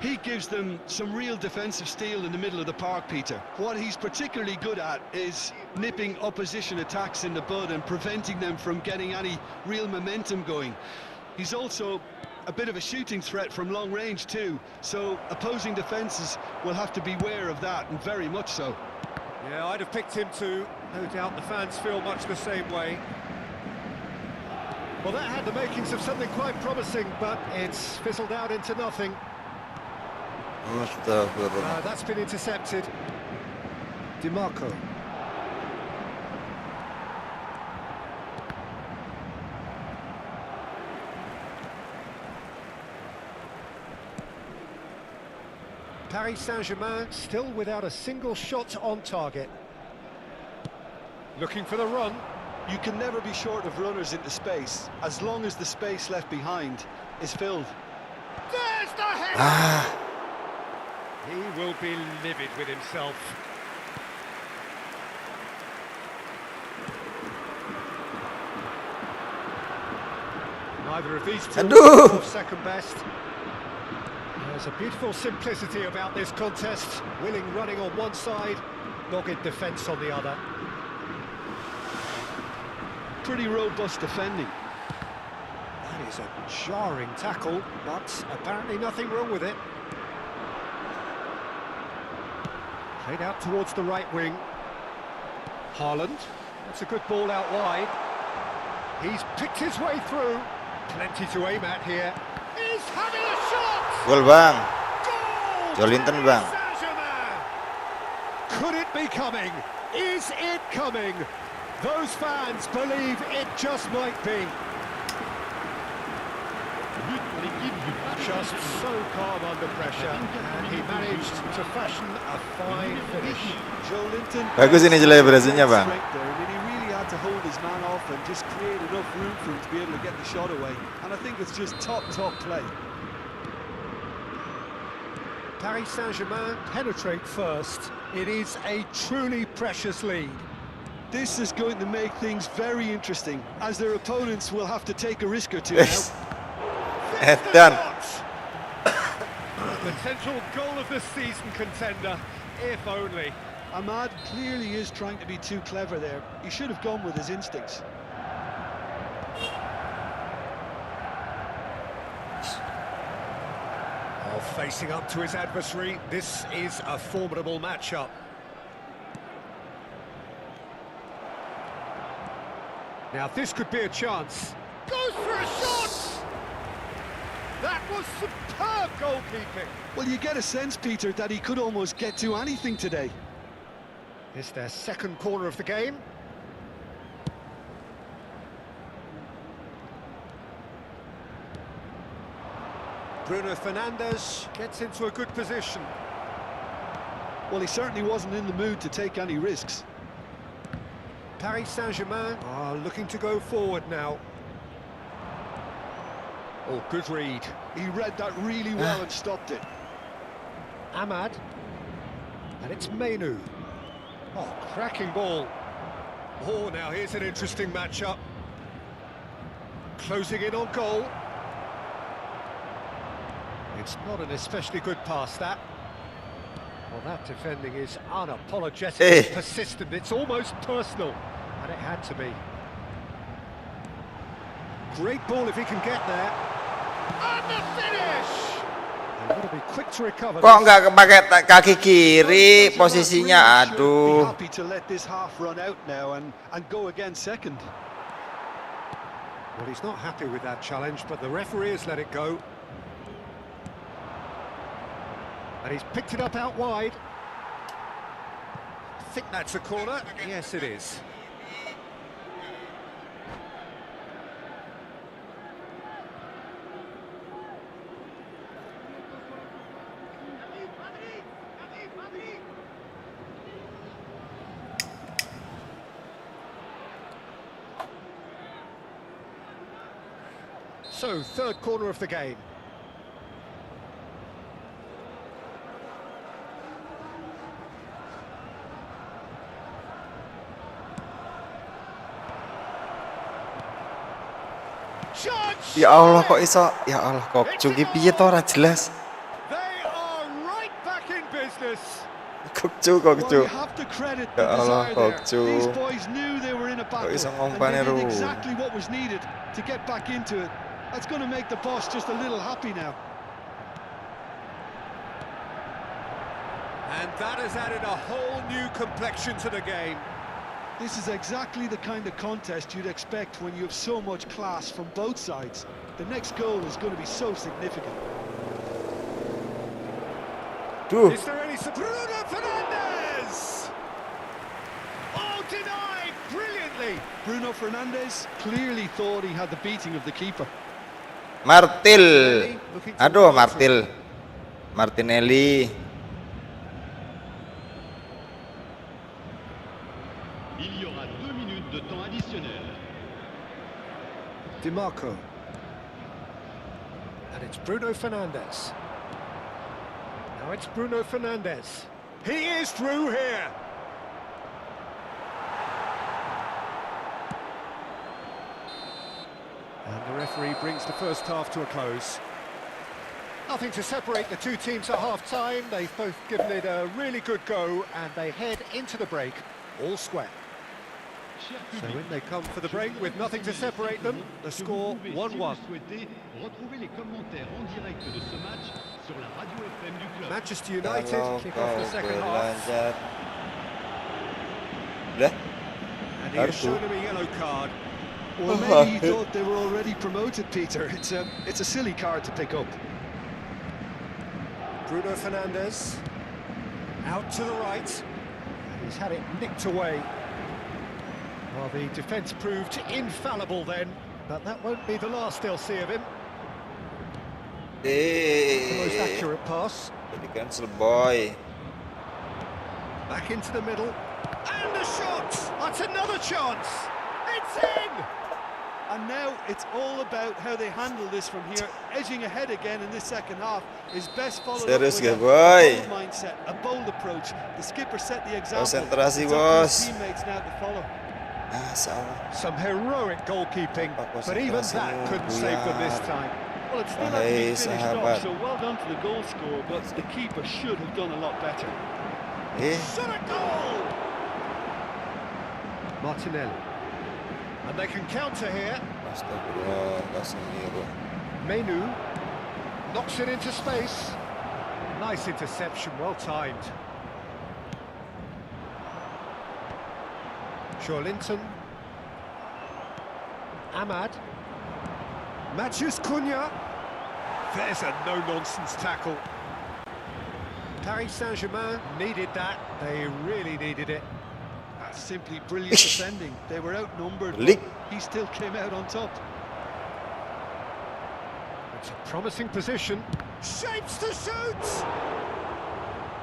Speaker 2: He gives them some real defensive steel in the middle of the park, Peter. What he's particularly good at is nipping opposition attacks in the bud and preventing them from getting any real momentum going. He's also a bit of a shooting threat from long range too, so opposing defences will have to beware of that, and very much so.
Speaker 1: Yeah, I'd have picked him too. No doubt the fans feel much the same way. Well, that had the makings of something quite promising, but it's fizzled out into nothing. That's been intercepted. DiMarco. Paris Saint-Germain still without a single shot on target. Looking for the run.
Speaker 2: You can never be short of runners into space, as long as the space left behind is filled.
Speaker 1: There's the header! He will be livid with himself. Neither of these two are second best. There's a beautiful simplicity about this contest. Willing running on one side, dogged defence on the other.
Speaker 2: Pretty robust defending.
Speaker 1: That is a jarring tackle, but apparently nothing wrong with it. Played out towards the right wing. Haaland. That's a good ball out wide. He's picked his way through. Plenty to aim at here. He's having a shot!
Speaker 3: Gol bang.
Speaker 1: Goal!
Speaker 3: Jolinton bang.
Speaker 1: Could it be coming? Is it coming? Those fans believe it just might be.
Speaker 5: But pour l'équipe du Paris
Speaker 1: Just
Speaker 5: Saint-Germain.
Speaker 1: so calm under pressure, and he managed to fashion a fine finish.
Speaker 2: Joe Linton.
Speaker 3: Bagus ini selebrasinya, Bang.
Speaker 2: Strength there. I mean, he really had to hold his man off and just create enough room for him to be able to get the shot away. And I think it's just top play.
Speaker 1: Paris Saint-Germain penetrate first. It is a truly precious lead.
Speaker 2: This is going to make things very interesting, as their opponents will have to take a risk or two now.
Speaker 3: Edan.
Speaker 1: Potential goal of the season contender, if only.
Speaker 2: Ahmad clearly is trying to be too clever there. He should have gone with his instincts.
Speaker 1: Oh, facing up to his adversary, this is a formidable matchup. Now this could be a chance. Goes for a shot! That was superb goalkeeping.
Speaker 2: Well, you get a sense, Peter, that he could almost get to anything today.
Speaker 1: It's their second corner of the game. Bruno Fernandes gets into a good position.
Speaker 2: Well, he certainly wasn't in the mood to take any risks.
Speaker 1: Paris Saint-Germain are looking to go forward now. Oh, good read.
Speaker 2: He read that really well and stopped it.
Speaker 1: Ahmad. And it's Menu. Oh, cracking ball. Oh, now here's an interesting matchup. Closing in on goal. It's not an especially good pass, that. Well, that defending is unapologetically persistent. It's almost personal, and it had to be. Great ball if he can get there. And the finish! They've got to be quick to recover.
Speaker 3: Kok nggak pakai kaki kiri posisinya?
Speaker 2: Be
Speaker 3: Aduh.
Speaker 2: happy to let this half run out now and go again second.
Speaker 1: Well, he's not happy with that challenge, but the referee has let it go. And he's picked it up out wide. I think that's a corner. Yes, it is. So, third corner of the game.
Speaker 3: Ya Allah kok iso? Ya Allah kok Juki piye to ora jelas.
Speaker 1: They are right back in business.
Speaker 3: Kokcu.
Speaker 2: Well, you have to credit the
Speaker 3: Ya Allah,
Speaker 2: desire there.
Speaker 3: Kokcu.
Speaker 2: These boys knew they were in a battle,
Speaker 3: iso
Speaker 2: and
Speaker 3: ngompane
Speaker 2: they did
Speaker 3: ru.
Speaker 2: exactly what was needed to get back into it. That's going to make the boss just a little happy now.
Speaker 1: And that has added a whole new complexion to the game.
Speaker 2: This is exactly the kind of contest you'd expect when you have so much class from both sides. The next goal is going to be so significant.
Speaker 3: Duh.
Speaker 1: Is there any... Bruno Fernandes! Oh, denied brilliantly.
Speaker 2: Bruno Fernandes clearly thought he had the beating of the keeper.
Speaker 3: Martil. Aduh, Martil. Martinelli.
Speaker 5: Il y aura 2 minutes de temps additionnel.
Speaker 1: DiMarco. And it's Bruno Fernandes. Now it's Bruno Fernandes. He is through here. And the referee brings the first half to a close. Nothing to separate the two teams at half-time. They've both given it a really good go, and they head into the break all square. So in they come for the break with nothing to separate them. The score 1-1.
Speaker 5: Retrouvez les commentaires en direct de ce match sur la radio FM du club.
Speaker 1: Manchester United
Speaker 3: Kalau
Speaker 1: kick off the
Speaker 3: kau
Speaker 1: second half.
Speaker 3: belajar. Udah?
Speaker 1: And he has
Speaker 3: Kartu.
Speaker 1: shown him a yellow card.
Speaker 2: Well, maybe he thought they were already promoted, Peter. It's a silly card to pick up.
Speaker 1: Bruno Fernandes out to the right. He's had it nicked away. Well, the defence proved infallible then, but that won't be the last they'll see of him. The most accurate pass.
Speaker 3: Jadi cancel boy.
Speaker 1: Back into the middle. And a shot! That's another chance! It's in!
Speaker 2: And now it's all about how they handle this from here. Edging ahead again in this second half is best followed up
Speaker 3: Serius
Speaker 2: with
Speaker 3: gak,
Speaker 2: a
Speaker 3: boy?
Speaker 2: bold mindset, a bold approach. The skipper set the example.
Speaker 3: Konsentrasi,
Speaker 2: It's up to his
Speaker 3: bos.
Speaker 2: teammates now to follow.
Speaker 3: Ah, salah.
Speaker 1: Some heroic goalkeeping, but even that couldn't save them this time.
Speaker 2: Well, it's still
Speaker 3: Wahai
Speaker 2: hasn't been finished
Speaker 3: sahabat.
Speaker 2: off, so well done to the goal scorer, but the keeper should have done a lot better.
Speaker 1: Shot a goal! Martinelli. And they can counter here.
Speaker 3: Astagfirullah, Casemiro.
Speaker 1: Menu knocks it into space. Nice interception, well timed. Joelinton. Ahmad. Matthews Cunha. There's a no-nonsense tackle. Paris Saint-Germain needed that. They really needed it.
Speaker 2: That's simply brilliant defending. They were outnumbered,
Speaker 3: Lick.
Speaker 2: but he still came out on top.
Speaker 1: It's a promising position. Shapes to shoot!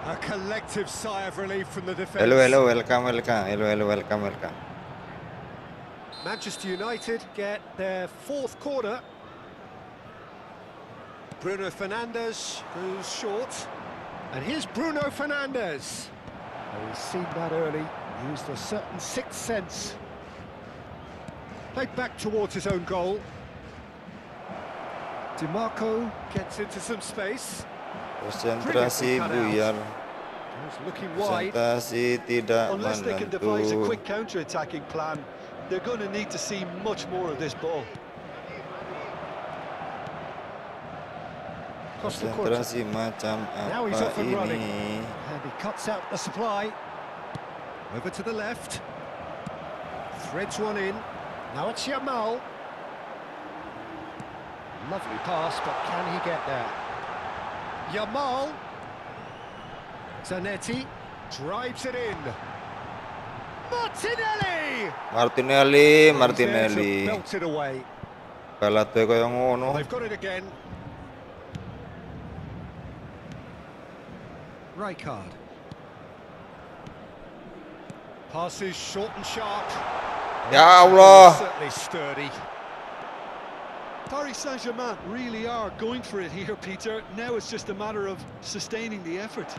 Speaker 1: A collective sigh of relief from the defence.
Speaker 3: Hello, welcome. Welcome.
Speaker 1: Manchester United get their fourth corner. Bruno Fernandes goes short. And here's Bruno Fernandes. Oh, he's seen that early. Used a certain sixth sense. Played back towards his own goal. DiMarco gets into some space.
Speaker 3: Konsentrasi buyar.
Speaker 1: He's looking wide.
Speaker 3: Konsentrasi tidak
Speaker 2: Unless they can devise a
Speaker 3: menentu.
Speaker 2: quick counter-attacking plan, they're going to need to see much more of this ball.
Speaker 1: Across the quarter.
Speaker 3: Konsentrasi macam
Speaker 1: Now he's off
Speaker 3: apa
Speaker 1: and running.
Speaker 3: ini?
Speaker 1: And he cuts out the supply. Over to the left. Threads one in. Now it's Yamal. Lovely pass, but can he get there? Yamal. Zanetti drives it in. Martinelli!
Speaker 3: Martinelli.
Speaker 1: Belts it away.
Speaker 3: Balate kaya ngono.
Speaker 1: They've got it again. Rijkaard. Passes short and sharp.
Speaker 3: Ya Allah.
Speaker 1: Certainly sturdy.
Speaker 2: Paris Saint-Germain really are going for it here, Peter. Now it's just a matter of sustaining the effort.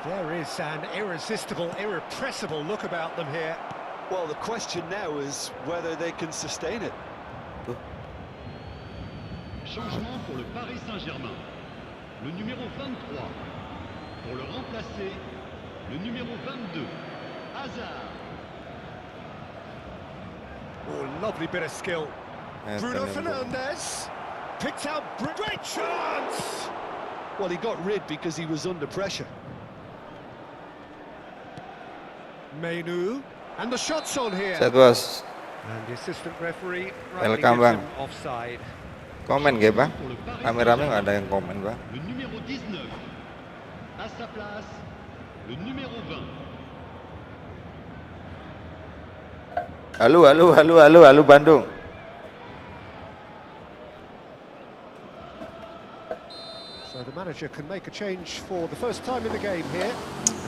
Speaker 1: There is an irresistible, irrepressible look about them here.
Speaker 2: Well, the question now is whether they can sustain it.
Speaker 5: Changement pour le Paris Saint-Germain. Le numéro 23. Pour le remplacer, le numéro 22. Hazard.
Speaker 1: Oh, lovely bit of skill. Bruno Fernandes picked out. Great chance!
Speaker 2: Well, he got rid because he was under pressure.
Speaker 1: Menu. And the shot's on here.
Speaker 3: Set bos.
Speaker 1: And the assistant referee rightly
Speaker 3: Welcome,
Speaker 1: gives
Speaker 3: Bang.
Speaker 1: him offside.
Speaker 3: Komen gak bang? Rame-rame nggak ada yang komen bang?
Speaker 5: Le numéro 19. À sa place, le numéro 20.
Speaker 3: Halo Bandung.
Speaker 1: So the manager can make a change for the first time in the game here.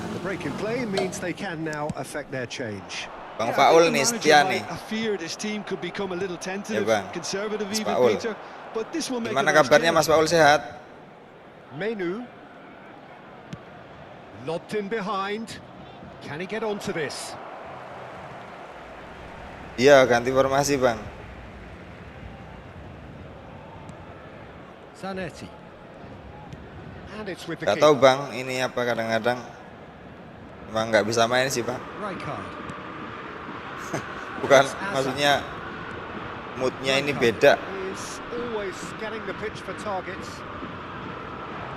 Speaker 1: And the break in play means they can now affect their change.
Speaker 3: Bang
Speaker 2: Yeah, I
Speaker 3: Paul
Speaker 2: think the
Speaker 3: nih
Speaker 2: manager
Speaker 3: setia
Speaker 2: might
Speaker 3: nih.
Speaker 2: have feared his team could become a little tentative,
Speaker 3: Bang.
Speaker 2: conservative
Speaker 3: Mas
Speaker 2: even,
Speaker 3: Paul.
Speaker 2: Peter. But this will make
Speaker 3: Gimana
Speaker 2: a nice
Speaker 3: kabarnya
Speaker 2: game.
Speaker 3: Mas Paul, sehat?
Speaker 1: Menu. Lobbed in behind. Can he get onto this?
Speaker 3: Iya, ganti formasi bang.
Speaker 1: Zanetti. And it's with the
Speaker 3: Gak tau
Speaker 1: keeper.
Speaker 3: bang, ini apa kadang-kadang emang nggak bisa main sih bang.
Speaker 1: Rijkaard.
Speaker 3: Bukan, maksudnya moodnya ini beda.
Speaker 1: Is always scanning the pitch for targets.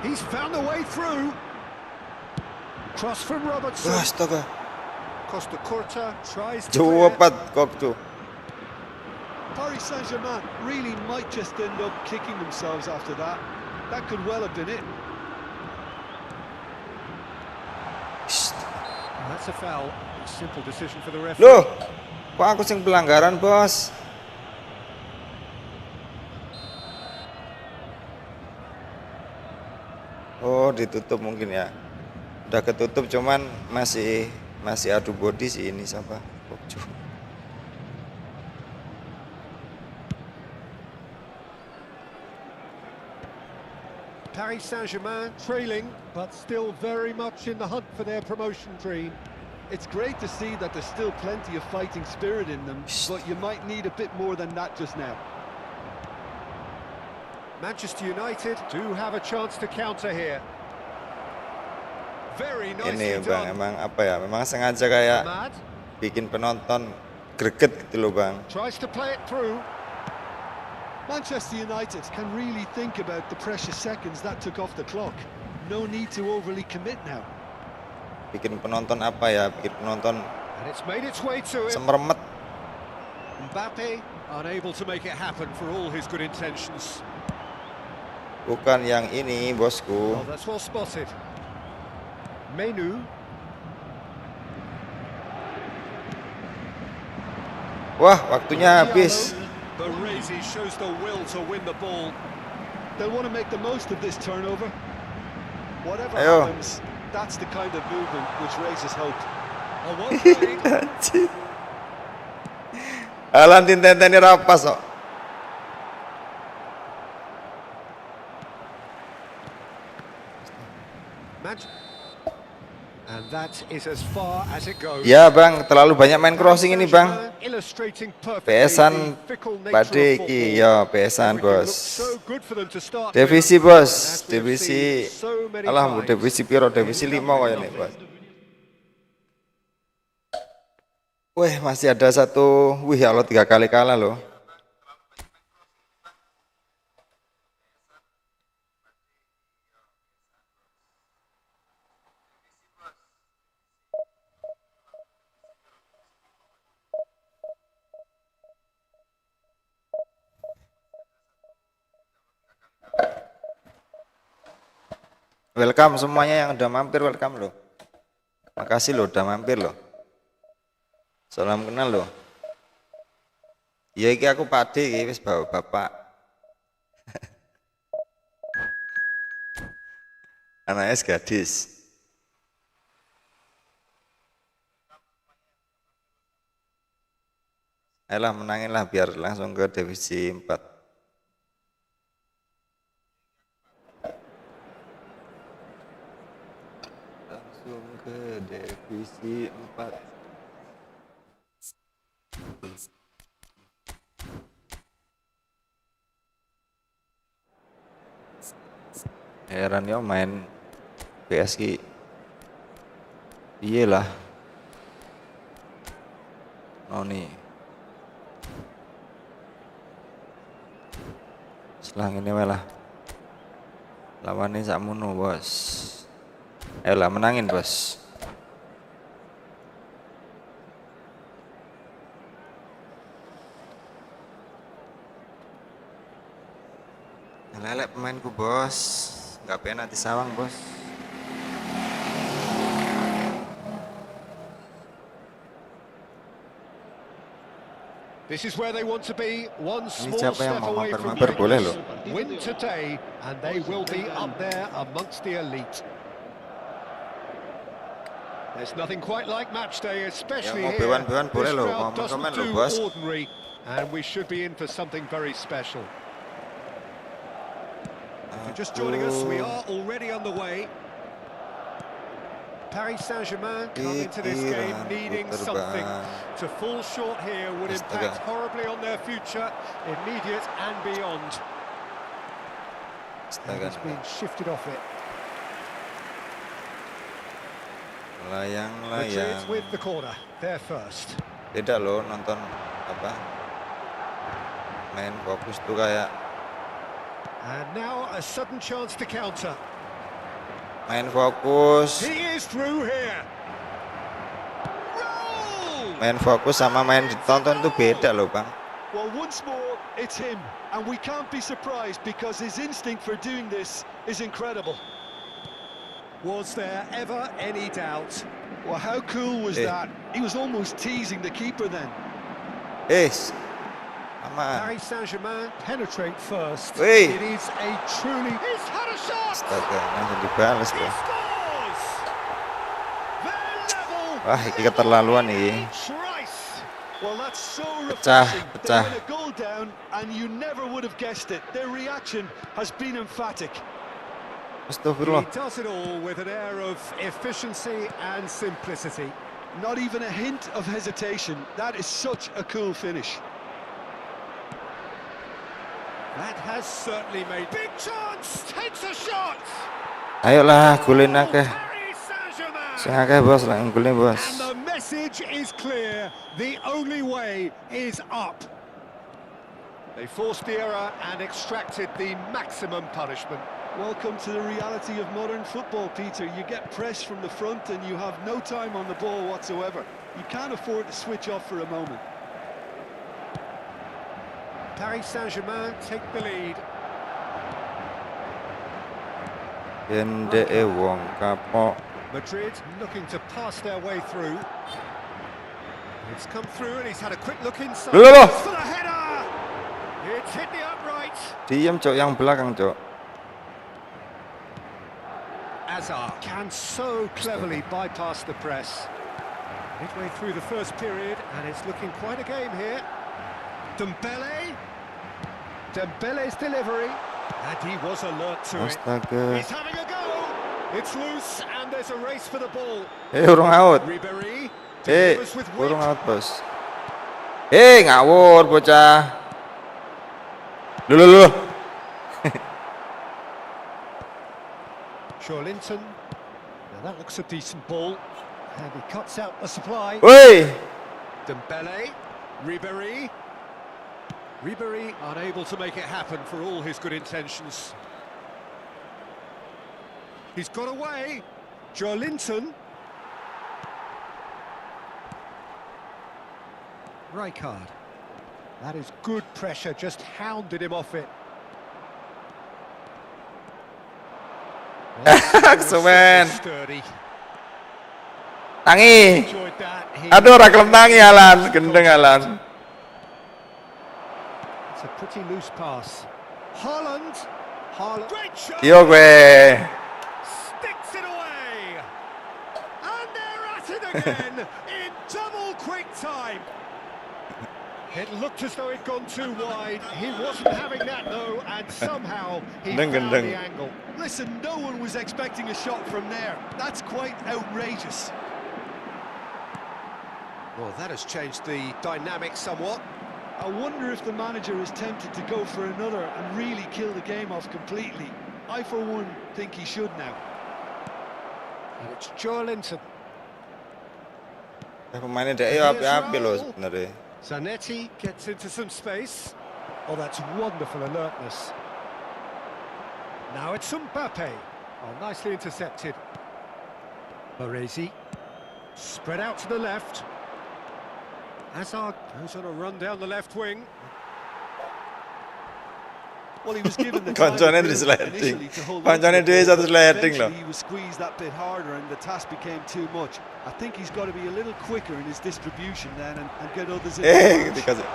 Speaker 1: He's found a way through. Cross from Robertson.
Speaker 3: Wah, astaga.
Speaker 1: Costa Curta tries to
Speaker 3: Jauh
Speaker 1: clear.
Speaker 3: apat kok tuh.
Speaker 2: Paris Saint-Germain really might just end up kicking themselves after that. That could well have been it.
Speaker 3: Shh.
Speaker 1: That's a foul. Simple decision for the referee.
Speaker 3: Loh, Kok aku sing pelanggaran, Bos? Oh, ditutup mungkin ya. Udah ketutup cuman masih adu body sih ini siapa? Bokju.
Speaker 1: Paris Saint-Germain trailing, but still very much in the hunt for their promotion dream.
Speaker 2: It's great to see that there's still plenty of fighting spirit in them, but you might need a bit more than that just now.
Speaker 1: Manchester United do have a chance to counter here. Very nicely
Speaker 3: Ini Bang,
Speaker 1: done.
Speaker 3: emang apa ya? Memang sengaja kayak
Speaker 1: Ahmad
Speaker 3: bikin penonton greget gitu loh, Bang.
Speaker 1: tries to play it through.
Speaker 2: Manchester United can really think about the precious seconds that took off the clock. No need to overly commit now.
Speaker 3: Bikin penonton apa ya? Bikin penonton
Speaker 1: And it's made its way to him.
Speaker 3: semermet.
Speaker 1: Mbappe unable to make it happen for all his good intentions.
Speaker 3: Bukan yang ini, bosku.
Speaker 1: Oh, that's well spotted. Menu.
Speaker 3: Wah, waktunya habis.
Speaker 1: Baresi shows the will to win the ball.
Speaker 2: They'll want to make the most of this turnover. Whatever
Speaker 3: Ayo.
Speaker 2: happens, that's the kind of movement which raises hope.
Speaker 1: Oh, well played.
Speaker 3: Alan tintenteni rapas kok.
Speaker 1: And that is as far as it goes.
Speaker 3: Ya, Bang, terlalu banyak main crossing ini, Bang.
Speaker 1: Illustrating perfectly
Speaker 3: Pesan
Speaker 1: the fickle nature
Speaker 3: Pade
Speaker 1: of
Speaker 3: iki,
Speaker 1: football.
Speaker 3: ya pesan,
Speaker 1: Everything
Speaker 3: Bos.
Speaker 1: looked so good for them to start
Speaker 3: Divisi,
Speaker 1: with,
Speaker 3: Bos.
Speaker 1: and as we've
Speaker 3: Divisi
Speaker 1: seen so many
Speaker 3: alhamdulillah
Speaker 1: times,
Speaker 3: divisi piro? Divisi 5 kayaknya, Bos. Wih, masih ada satu. Wih, Allah 3 kali kalah loh. Welcome semuanya yang udah mampir, welcome loh. Makasih loh udah mampir loh. Salam kenal loh. Ya iki aku Pade iki wis bawa bapak. Anaknya gadis. Ayolah menangin lah biar langsung ke divisi 4. Langsung ke divisi 4. Heran ya main PSG. Iyalah. Oh nih. Selang ini malah lawannya sakmono, Bos. Ayolah menangin, Bos. Lelek pemainku, Bos. Nggak pengen disawang, Bos.
Speaker 1: This is where they want to be, one small
Speaker 3: siapa
Speaker 1: step
Speaker 3: yang mau
Speaker 1: away from
Speaker 3: mampir-mampir, boleh loh.
Speaker 1: win today, and they will be up there amongst the elite. There's nothing quite like match day, especially
Speaker 3: mau
Speaker 1: here.
Speaker 3: bewan-bewan boleh
Speaker 1: This
Speaker 3: loh,
Speaker 1: crowd
Speaker 3: komen-komen
Speaker 1: doesn't
Speaker 3: loh,
Speaker 1: do
Speaker 3: Bos.
Speaker 1: ordinary, and we should be in for something very special. If you're just joining us, we are already underway. Paris Saint-Germain come into this game needing something. To fall short here would impact horribly on their future, immediate and beyond. And he's been shifted off it.
Speaker 3: Layang-layang.
Speaker 1: Madrid with the corner, they're first.
Speaker 3: Beda loh nonton apa? Main fokus tuh kayak
Speaker 1: And now a sudden chance to counter.
Speaker 3: main fokus.
Speaker 1: He is through here. Roll!
Speaker 3: Main fokus sama main ditonton tuh beda loh, Bang.
Speaker 2: Well, once more, it's him. And we can't be surprised because his instinct for doing this is incredible.
Speaker 1: Was there ever any doubt?
Speaker 2: Well, how cool was that? He was almost teasing the keeper then.
Speaker 3: Aman.
Speaker 1: Paris Saint-Germain penetrate first.
Speaker 3: Wih.
Speaker 1: It is a truly... He's had a shot!
Speaker 3: Astaga, langsung dibalas
Speaker 1: He
Speaker 3: loh.
Speaker 1: scores! They're level!
Speaker 3: Wah, ini keterlaluan nih.
Speaker 1: Trice!
Speaker 2: Well, that's so
Speaker 3: Pecah,
Speaker 2: refreshing.
Speaker 3: pecah.
Speaker 2: They win a goal down, and you never would have guessed it. Their reaction has been emphatic.
Speaker 3: Astagfirullah.
Speaker 1: He does it all with an air of efficiency and simplicity.
Speaker 2: Not even a hint of hesitation. That is such a cool finish.
Speaker 1: That has certainly made big chance. Takes a shot.
Speaker 3: Ayolah, golin akeh.
Speaker 1: Paris Saint-Germain.
Speaker 3: Sing akeh bos, lah golin bos.
Speaker 1: And the message is clear. The only way is up. They forced the error and extracted the maximum punishment.
Speaker 2: Welcome to the reality of modern football, Peter. You get pressed from the front and you have no time on the ball whatsoever. You can't afford to switch off for a moment.
Speaker 1: Paris Saint-Germain take the lead.
Speaker 3: Yende wong kapok.
Speaker 1: Madrid looking to pass their way through. It's come through and he's had a quick look inside.
Speaker 3: Loh.
Speaker 1: For the header! It's hit the upright.
Speaker 3: Diam cok, yang belakang cok.
Speaker 1: Hazard can so cleverly bypass the press. Midway through the first period, and it's looking quite a game here. Dembele's delivery, and he was alert to it.
Speaker 3: Astaga.
Speaker 1: He's having a go. It's loose, and there's a race for the ball.
Speaker 3: Urung out.
Speaker 1: Ribéry
Speaker 3: Eh,
Speaker 1: delivers with
Speaker 3: urung
Speaker 1: wit.
Speaker 3: out bos. Ngawur bocah. Loh.
Speaker 1: Joelinton. Now that looks a decent ball, and he cuts out the supply.
Speaker 3: Woi.
Speaker 1: Dembele, Ribéry unable to make it happen for all his good intentions. He's got away. Joelinton. Rijkaard. That is good pressure, just hounded him off it.
Speaker 3: Semen.
Speaker 1: Sturdy.
Speaker 3: Tangi.
Speaker 1: Enjoyed that.
Speaker 3: Aduh, ora kelem tangi Alan, gendeng Alan.
Speaker 1: It's a pretty loose pass. Haaland. Great shot.
Speaker 3: Yo gue.
Speaker 1: Sticks it away. And they're at it again in double quick time. It looked as though he'd gone too wide. He wasn't having that though, and somehow he found the angle.
Speaker 2: Listen, no one was expecting a shot from there. That's quite outrageous.
Speaker 1: Well, that has changed the dynamic somewhat.
Speaker 2: I wonder if the manager is tempted to go for another and really kill the game off completely. I, for one, think he should now.
Speaker 1: And it's Joelinton.
Speaker 3: Pemainnya dia api-api loh sebenarnya.
Speaker 1: Zanetti gets into some space. Oh, that's wonderful alertness. Now it's Mbappe. Oh, nicely intercepted. Baresi. Spread out to the left. Hazard goes on a run down the left wing.
Speaker 2: Well, he was given the
Speaker 3: Kancane di sliding. Kancane dia satu sliding loh.
Speaker 2: He was squeezed that bit harder and the task became too much. I think he's got to be a little quicker in his distribution then and get others in.
Speaker 3: Because
Speaker 1: And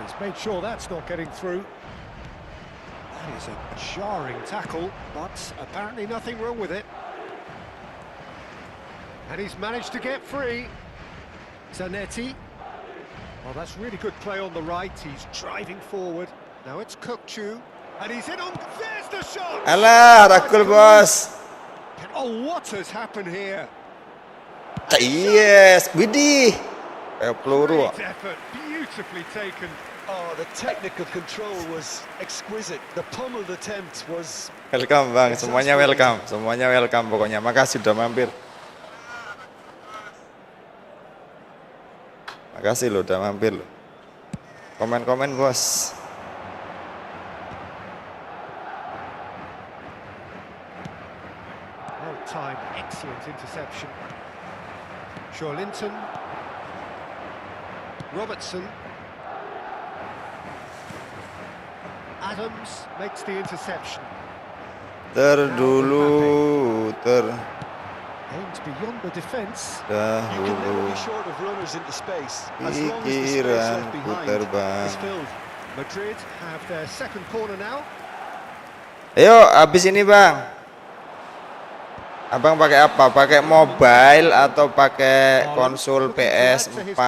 Speaker 1: he's made sure that's not getting through. That is a jarring tackle, but apparently nothing wrong with it. And he's managed to get free. Zanetti. Well, that's really good play on the right. He's driving forward. Now it's Kukçu. And he's in on... There's the shot!
Speaker 3: alah, rakul bos.
Speaker 1: And oh, what has happened here?
Speaker 3: Yes, widih. Kayak peluru.
Speaker 1: Great effort, beautifully taken.
Speaker 2: Oh, the technical control was exquisite. The pummeled attempt was...
Speaker 3: Welcome bang, semuanya welcome pokoknya. Makasih udah mampir. Makasih lo udah mampir lo. Komen-komen bos.
Speaker 1: Well timed, excellent interception. Joelinton. Robertson. Adams makes the interception.
Speaker 3: Dulu.
Speaker 1: Aimed beyond the defence.
Speaker 2: You can never
Speaker 3: Dahulu
Speaker 2: be short of runners into space as long as the space left
Speaker 3: pikiranku
Speaker 2: behind
Speaker 3: terbang.
Speaker 2: is filled.
Speaker 1: Madrid have their second corner now.
Speaker 3: Ayo, habis ini bang. Abang pakai apa? Pakai mobile atau pakai konsol PS4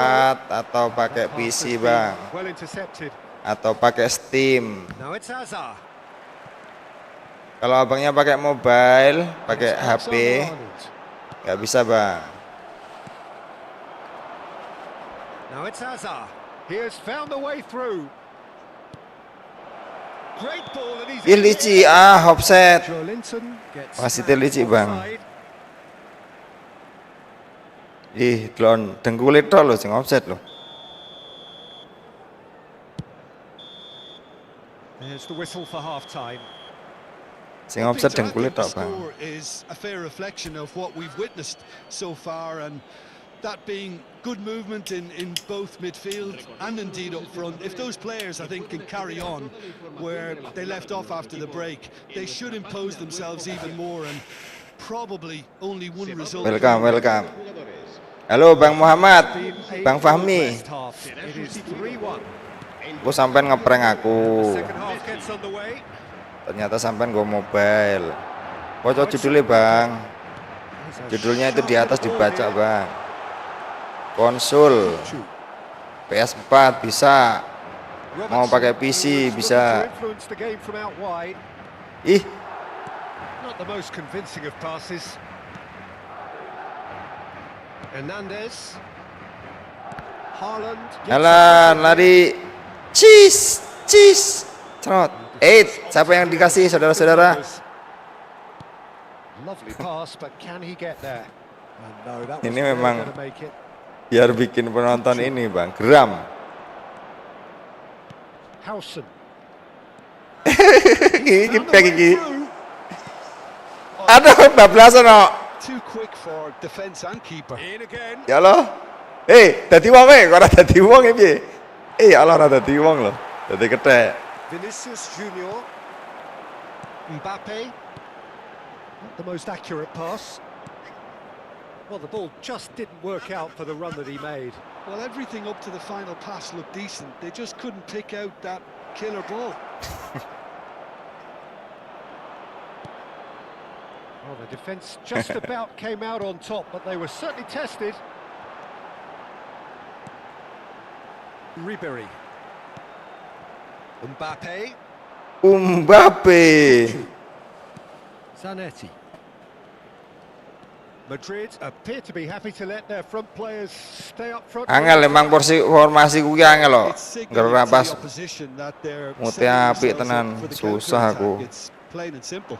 Speaker 3: atau pakai PC bang?
Speaker 1: Well intercepted.
Speaker 3: Atau pakai Steam?
Speaker 1: Now it's Hazard.
Speaker 3: Kalau abangnya pakai mobile, pakai HP,
Speaker 1: Alexander-Arnold.
Speaker 3: nggak bisa bang.
Speaker 1: Now it's Hazard. He has found the way through. Great ball and he's
Speaker 3: Ih licik, offset.
Speaker 1: Joelinton gets
Speaker 3: Wasitnya licik bang.
Speaker 1: offside.
Speaker 3: Ih, delon dengkule tok lho sing offset lho.
Speaker 1: There's the whistle for half time.
Speaker 3: Sing offset
Speaker 2: Peter, I
Speaker 3: dengkule
Speaker 2: think the
Speaker 3: tok bang.
Speaker 2: score is a fair reflection of what we've witnessed so far, and that being good movement in both midfield and indeed up front. If those players, I think, can carry on where they left off after the break, they should impose themselves even more, and probably only one result.
Speaker 3: Welcome. Halo Bang Muhammad,
Speaker 1: Been a
Speaker 3: Bang Fahmi.
Speaker 1: first half. It is 3-1.
Speaker 3: Aku sampean ngeprank aku.
Speaker 1: Second half gets underway.
Speaker 3: Ternyata sampean gue mobile. Pocok judulnya bang. Judulnya itu di atas dibaca bang. Konsol PS4 bisa. Mau pakai PC bisa. Ih,
Speaker 1: Not the most convincing of passes. Hernandez. Haaland.
Speaker 3: jalan lari. Cheese. Cerot. Siapa yang dikasih saudara-saudara?
Speaker 1: Lovely pass, but can he get there? And no, that was
Speaker 3: Ini
Speaker 1: never
Speaker 3: memang
Speaker 1: gonna make it.
Speaker 3: biar bikin penonton ini bang geram.
Speaker 1: Howson.
Speaker 3: Gigi kayak gigi. Aduh, bablasan no.
Speaker 2: Too quick for defence and keeper.
Speaker 1: In again.
Speaker 3: Ya Allah. Dadi wong kok ora dadi wong piye? Allah ora dadi wong lho. Dadi kethek.
Speaker 1: Vinicius Junior. Mbappe. Not the most accurate pass. Well, the ball just didn't work out for the run that he made.
Speaker 2: Well, everything up to the final pass looked decent. They just couldn't pick out that killer ball.
Speaker 1: Well, the defence just about came out on top, but they were certainly tested. Ribery.
Speaker 3: Mbappe.
Speaker 1: Zanetti. Madrid appear to be happy to let their front players stay up front.
Speaker 3: Angel emang formasi kuwi angel lho.
Speaker 2: It's signaling
Speaker 3: Ngerti
Speaker 2: to
Speaker 3: pas
Speaker 2: the opposition that they're
Speaker 3: Muti
Speaker 2: setting
Speaker 3: apik
Speaker 2: themselves
Speaker 3: tenan,
Speaker 2: up for the
Speaker 3: susah
Speaker 2: counter-attack.
Speaker 3: aku.
Speaker 2: It's plain and simple.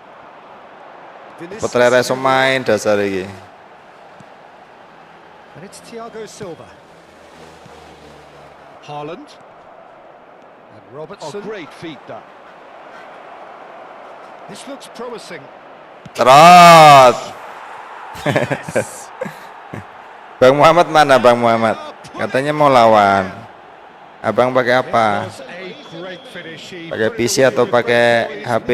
Speaker 1: Vinicius
Speaker 3: Petre iso
Speaker 1: Junior.
Speaker 3: main dasar iki.
Speaker 1: And it's Thiago Silva. Haaland. And
Speaker 2: Oh,
Speaker 1: Robertson.
Speaker 2: great feat that.
Speaker 1: This looks promising.
Speaker 3: Trot. Bang Muhammad mana Bang Muhammad? Katanya mau lawan. Abang pakai apa?
Speaker 1: It was a great finish. He
Speaker 3: Pakai
Speaker 1: put it
Speaker 3: PC
Speaker 1: away
Speaker 3: atau
Speaker 1: with
Speaker 3: pakai
Speaker 1: great
Speaker 3: HP?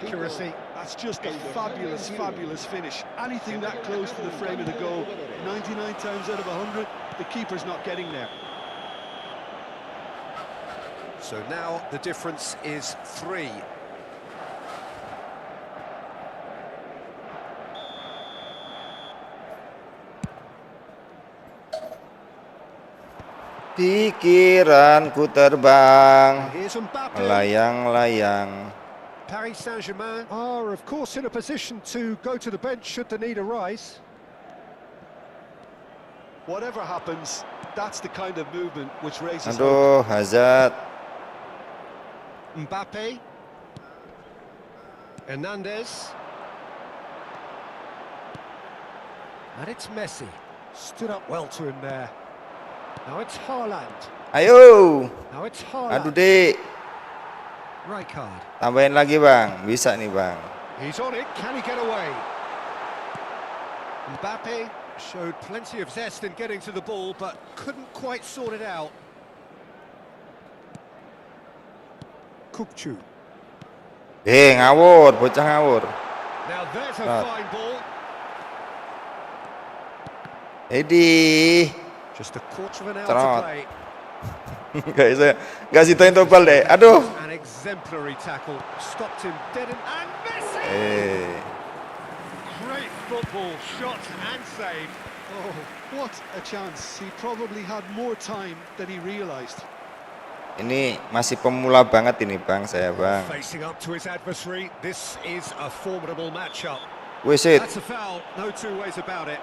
Speaker 1: accuracy.
Speaker 2: That's just a fabulous finish. Anything that close to the frame of the goal, 99 times out of 100, the keeper's not getting there.
Speaker 1: So now the difference is 3.
Speaker 3: Pikiranku terbang,
Speaker 1: Here's Mbappe.
Speaker 3: melayang-layang.
Speaker 1: Paris Saint-Germain are, of course, in a position to go to the bench should the need arise.
Speaker 2: Whatever happens, that's the kind of movement which raises hope.
Speaker 3: Aduh, Hazard.
Speaker 1: Mbappe. Hernandez. And it's Messi. Stood up well to him there. Now it's Haaland.
Speaker 3: Ayo.
Speaker 1: Now it's
Speaker 3: Aduh,
Speaker 1: Haaland.
Speaker 3: Dik.
Speaker 1: Rijkaard.
Speaker 3: Tambahin lagi, Bang. Bisa nih, Bang.
Speaker 1: He's on it. Can he get away? Mbappe showed plenty of zest in getting to the ball, but couldn't quite sort it out. Kupchu.
Speaker 3: Ngawur, bocah ngawur.
Speaker 1: Now there's a
Speaker 3: Ah.
Speaker 1: fine ball.
Speaker 3: Edi.
Speaker 1: Just a quarter of an hour
Speaker 3: Trot.
Speaker 1: to play.
Speaker 3: Gak sih itu bal deh. Aduh.
Speaker 1: An exemplary tackle. Stopped him dead and Messi! Great football, shot and save.
Speaker 2: Oh, what a chance. He probably had more time than he realised.
Speaker 3: Ini masih pemula banget ini bang, saya bang.
Speaker 1: Facing up to his adversary, this is a formidable matchup.
Speaker 3: Wisit.
Speaker 1: That's a foul, no two ways about it.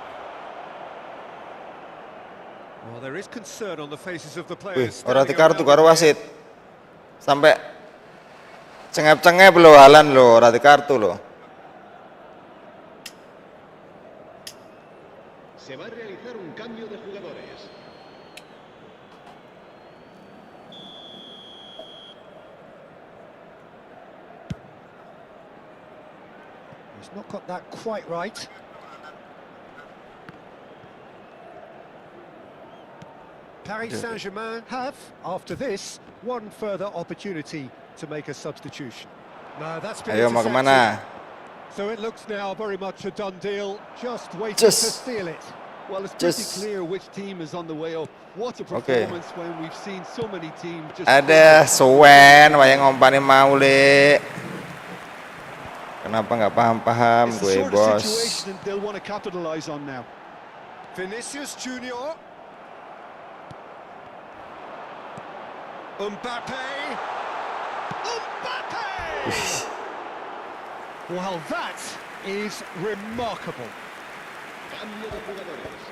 Speaker 1: Well, there is concern on the faces of the
Speaker 3: Wih,
Speaker 1: players.
Speaker 3: ora dikartu karo wasit. Sampai cengep-cengep lo halan lo, ora dikartu lo.
Speaker 5: Se va a realizar un cambio de jugadores.
Speaker 1: He's not got that quite right. Paris Saint-Germain have, after this, one further opportunity to make a substitution. No, that's been
Speaker 3: Ayo mau
Speaker 1: intercepted.
Speaker 3: kemana?
Speaker 1: So it looks now very much a done deal, just waiting to steal it.
Speaker 2: Well, it's pretty
Speaker 3: Just-
Speaker 2: clear which team is on the way up. What a
Speaker 3: Okay.
Speaker 2: performance when we've seen so many teams just...
Speaker 3: Ada suwen, wayang ngompani mau le. Kenapa nggak paham-paham
Speaker 2: It's the
Speaker 3: gue
Speaker 2: sort of
Speaker 3: bos?
Speaker 2: situation they'll want to capitalise on now.
Speaker 1: Vinicius Junior. Mbappe. Mbappe! Well, that is remarkable.
Speaker 5: Cambio de jugadores.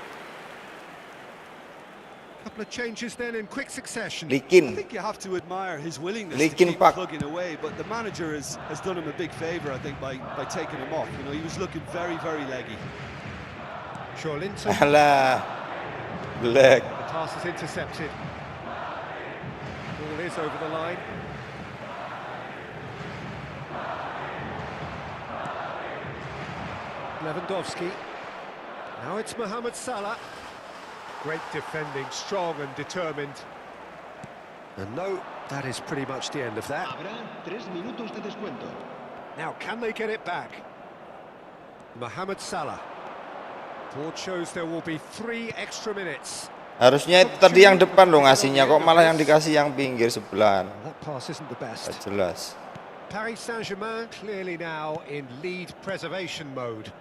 Speaker 1: Couple of changes then in quick succession.
Speaker 2: I
Speaker 3: Likin.
Speaker 2: think you have to admire his willingness
Speaker 3: Linkin
Speaker 2: to keep
Speaker 3: Park.
Speaker 2: plugging away, but the manager has done him a big favour, I think, by taking him off. You know, he was looking very, very leggy.
Speaker 1: Joelinton.
Speaker 3: Alah, black.
Speaker 1: The pass is intercepted. Ball is over the line. Lewandowski. Now it's Mohamed Salah. Great defending, strong and determined. And no, that is pretty much the end of that.
Speaker 5: Habrá 3 minutos de descuento.
Speaker 1: Now, can they get it back? Mohamed Salah. Board shows there will be 3 extra minutes.
Speaker 3: Harusnya itu tadi yang depan lo ngasihnya, kok malah yang dikasih yang pinggir sebelah.
Speaker 1: That pass isn't the best.
Speaker 3: Gak jelas.
Speaker 1: Paris Saint-Germain clearly now in lead preservation mode.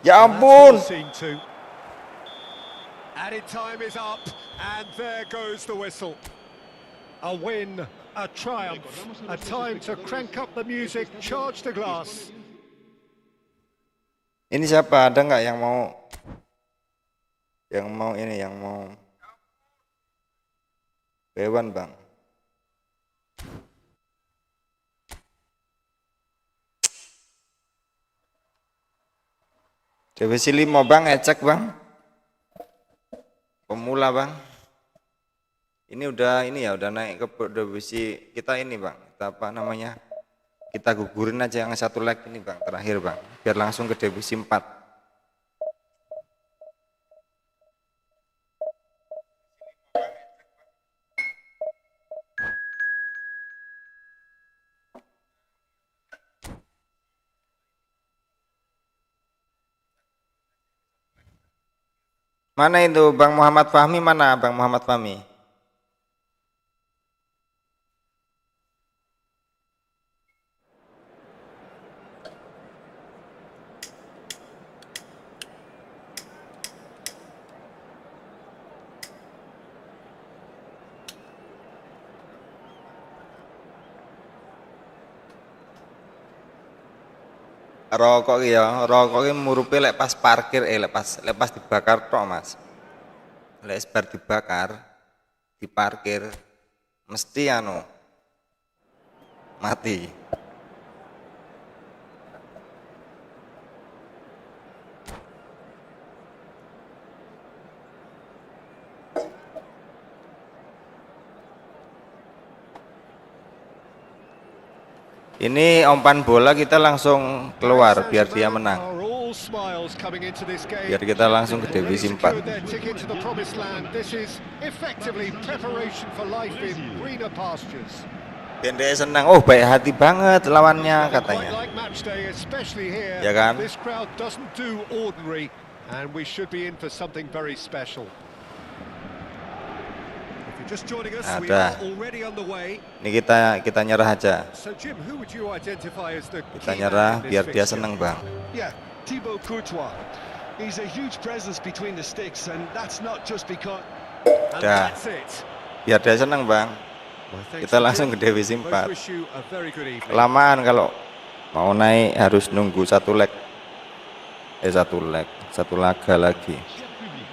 Speaker 3: Ya
Speaker 1: And that's
Speaker 3: ampun.
Speaker 1: what we're seeing too. Added time is up, and there goes the whistle. A win, a triumph, a time to crank up the music, charge the glass.
Speaker 3: Ini siapa? Ada nggak yang mau? Yang mau Bewan bang. Divisi 5 bang, ecek bang. Pemula bang. Ini udah naik ke divisi kita ini bang. Kita apa namanya? Kita gugurin aja yang satu leg ini bang, terakhir bang. Biar langsung ke divisi 4. Mana itu Bang Muhammad Fahmi, mana Bang Muhammad Fahmi? Rokok ya, rokok ki murupe lek pas parkir lek pas dibakar tok Mas. Lek bar dibakar, diparkir mesti mati. Ini umpan bola kita langsung keluar biar dia menang. Biar kita langsung ke divisi 4. Bende senang, oh baik hati banget lawannya katanya. Ya kan?
Speaker 1: And we should be in for something very special. If you're just joining us, we are already underway.
Speaker 3: Ini kita nyerah aja.
Speaker 1: So Jim, who would you identify as the
Speaker 3: Kita
Speaker 1: key
Speaker 3: nyerah
Speaker 1: man in
Speaker 3: biar
Speaker 1: this
Speaker 3: dia
Speaker 1: fixture?
Speaker 3: seneng, Bang.
Speaker 2: Yeah, Thibaut Courtois. He's a huge presence between the sticks, and that's not just because...
Speaker 1: And
Speaker 3: Dah.
Speaker 1: that's it.
Speaker 3: Biar dia seneng, Bang.
Speaker 1: Well, thanks
Speaker 3: Kita
Speaker 1: to
Speaker 3: langsung
Speaker 1: Jim.
Speaker 3: ke divisi
Speaker 1: Both
Speaker 3: 4.
Speaker 1: wish you a very good evening.
Speaker 3: Kelamaan kalau mau naik harus nunggu satu laga lagi.
Speaker 5: Cher public,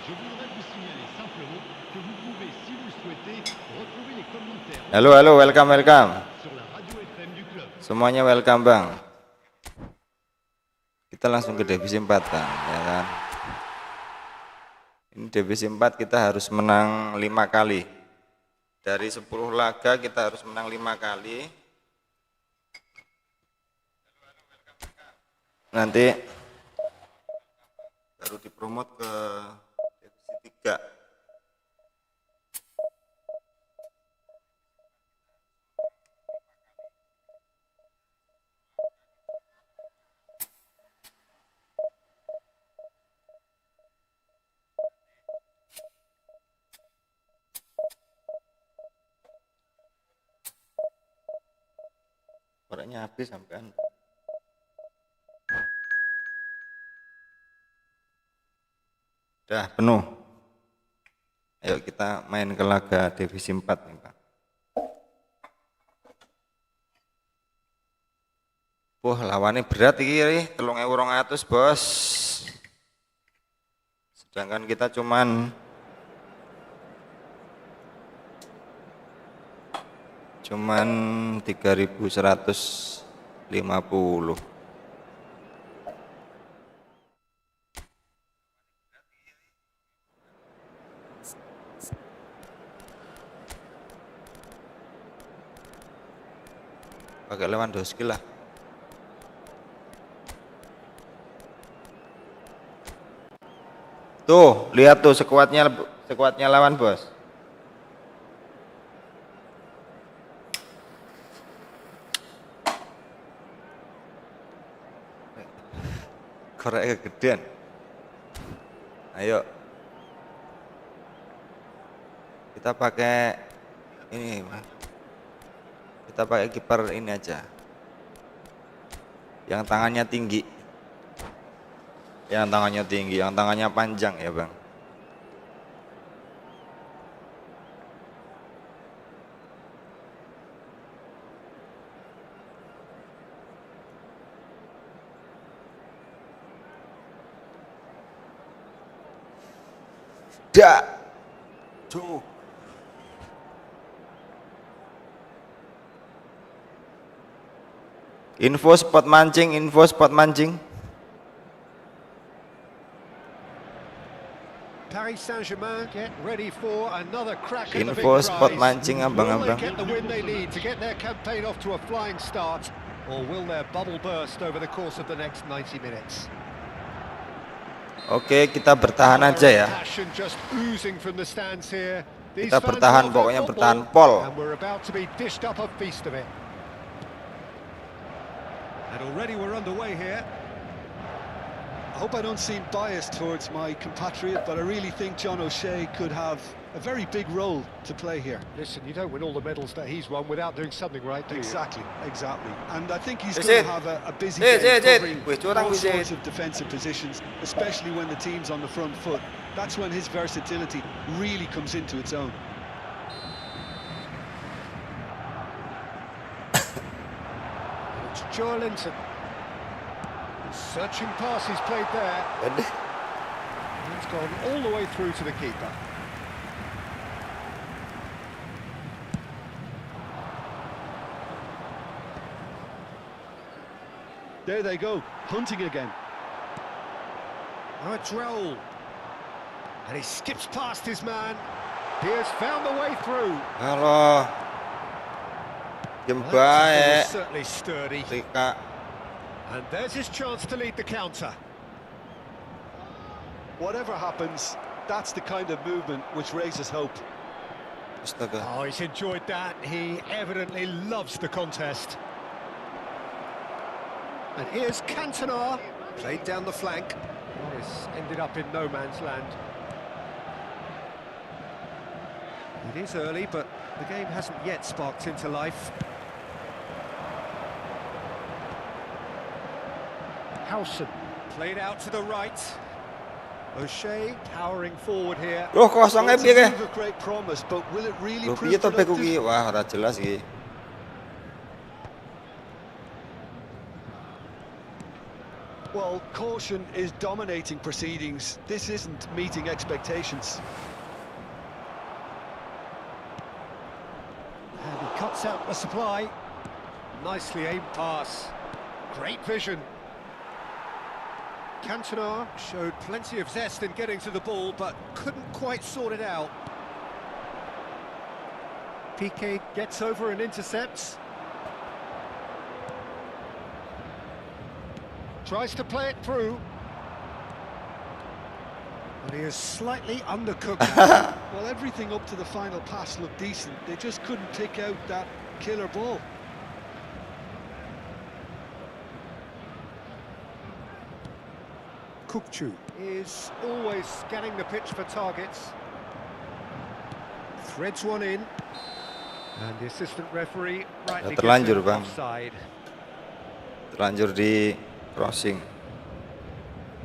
Speaker 5: je voudrais vous signaler simplement que vous pouvez, si vous le souhaitez, retrouver les commentaires
Speaker 3: Halo, welcome.
Speaker 5: sur la radio FM du club.
Speaker 3: Semuanya welcome, Bang. Kita langsung ke divisi 4 kan, ya kan. Ini divisi 4 kita harus menang 5 kali. Dari 10 laga kita harus menang 5 kali. Nanti baru dipromot ke divisi 3. Orangnya habis sampean. Udah penuh. Ayo kita main ke laga divisi 4 nih, Pak. Wah, lawannya berat iki, 3.200, Bos. Sedangkan kita cuman 3.150. Pakai Lewandowski lah. Tuh, lihat tuh sekuatnya lawan, Bos. Korek kegedean. Ayo. Kita pakai ini, Mas. Kita pakai kiper ini aja. Yang tangannya tinggi. Yang tangannya panjang ya, Bang. Dak. Tuh. Info spot mancing.
Speaker 1: Paris Saint-Germain get ready for another crack at the big
Speaker 3: Info
Speaker 1: prize.
Speaker 3: spot mancing,
Speaker 1: Will
Speaker 3: abang-abang.
Speaker 1: they get the win they need to get their campaign off to a flying start, or will their bubble burst over the course of the next 90 minutes?
Speaker 3: Oke, kita bertahan aja ya.
Speaker 1: Passion just oozing from the stands here. These
Speaker 3: Kita
Speaker 1: fans
Speaker 3: bertahan,
Speaker 1: love
Speaker 3: pokoknya
Speaker 1: football,
Speaker 3: bertahan pol.
Speaker 1: And we're about to be dished up a feast of it. And already we're underway here.
Speaker 2: I hope I don't seem biased towards my compatriot, but I really think John O'Shea could have a very big role to play here.
Speaker 1: Listen, you don't win all the medals that he's won without doing something right, do you?
Speaker 2: Exactly. And I think he's
Speaker 3: Is
Speaker 2: going
Speaker 3: it?
Speaker 2: to have a busy
Speaker 3: Is
Speaker 2: game
Speaker 3: it?
Speaker 2: covering
Speaker 3: Wait, what
Speaker 2: all
Speaker 3: is it?
Speaker 2: sorts of defensive positions, especially when the team's on the front foot. That's when his versatility really comes into its own.
Speaker 1: It's Joelinton. Searching pass he's played there. It's gone all the way through to the keeper.
Speaker 2: There they go, hunting again.
Speaker 1: Oh, it's Raul. And he skips past his man. He has found the way through.
Speaker 3: Halo. Game
Speaker 1: That tackle
Speaker 3: baik.
Speaker 1: was certainly sturdy.
Speaker 3: Rika.
Speaker 1: And there's his chance to lead the counter.
Speaker 2: Whatever happens, that's the kind of movement which raises hope.
Speaker 3: Astaga.
Speaker 1: Oh, he's enjoyed that. He evidently loves the contest. And here's Cantona, played down the flank. This ended up in no man's land. It is early, but the game hasn't yet sparked into life. Howson played out to the right. O'Shea powering forward here.
Speaker 3: Loh kosongnya
Speaker 2: It's
Speaker 3: piye
Speaker 2: a
Speaker 3: ke?
Speaker 2: move of great promise, but will it really
Speaker 3: Loh
Speaker 2: prove
Speaker 3: piye to beku
Speaker 2: productive?
Speaker 3: ki? Wah, ora jelas iki.
Speaker 2: Well, caution is dominating proceedings. This isn't meeting expectations.
Speaker 1: And he cuts out the supply. Nicely aimed pass. Great vision. Cantona showed plenty of zest in getting to the ball, but couldn't quite sort it out. Piqué gets over and intercepts. Tries to play it through. But he is slightly undercooked.
Speaker 2: Well, everything up to the final pass looked decent. They just couldn't pick out that killer ball.
Speaker 1: Kukçu is always scanning the pitch for targets. Threads one in. And the assistant referee rightly gives
Speaker 3: terlanjur,
Speaker 1: him
Speaker 3: Bang.
Speaker 1: offside.
Speaker 3: Terlanjur di crossing.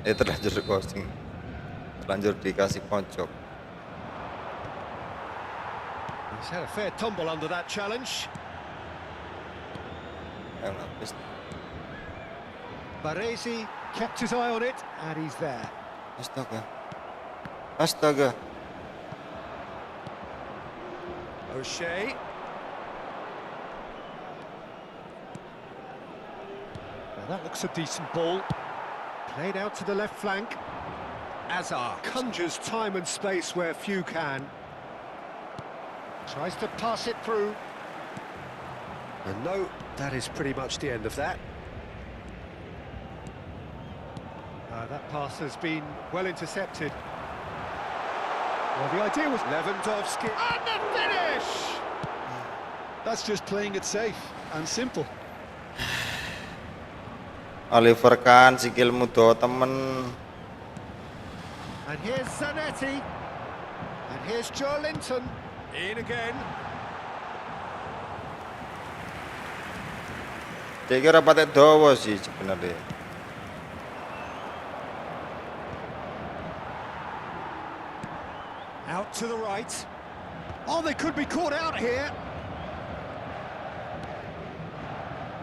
Speaker 3: Terlanjur di crossing. Terlanjur dikasih pojok.
Speaker 1: He's had a fair tumble under that challenge.
Speaker 3: Yang lapis.
Speaker 1: Baresi kept his eye on it, and he's there.
Speaker 3: Astaga. Astaga.
Speaker 1: O'Shea. Now that looks a decent ball. Played out to the left flank. Azar conjures time and space where few can. Tries to pass it through. And no, that is pretty much the end of that. That pass has been well intercepted. Well, the idea was Lewandowski. And the finish!
Speaker 2: That's just playing it safe and simple.
Speaker 3: Oliver Kahn sikilmu do temen.
Speaker 1: And here's Zanetti. And here's Joelinton. In again.
Speaker 3: Dia kira patek dawa sih sebenarnya.
Speaker 1: Out to the right. Oh, they could be caught out here.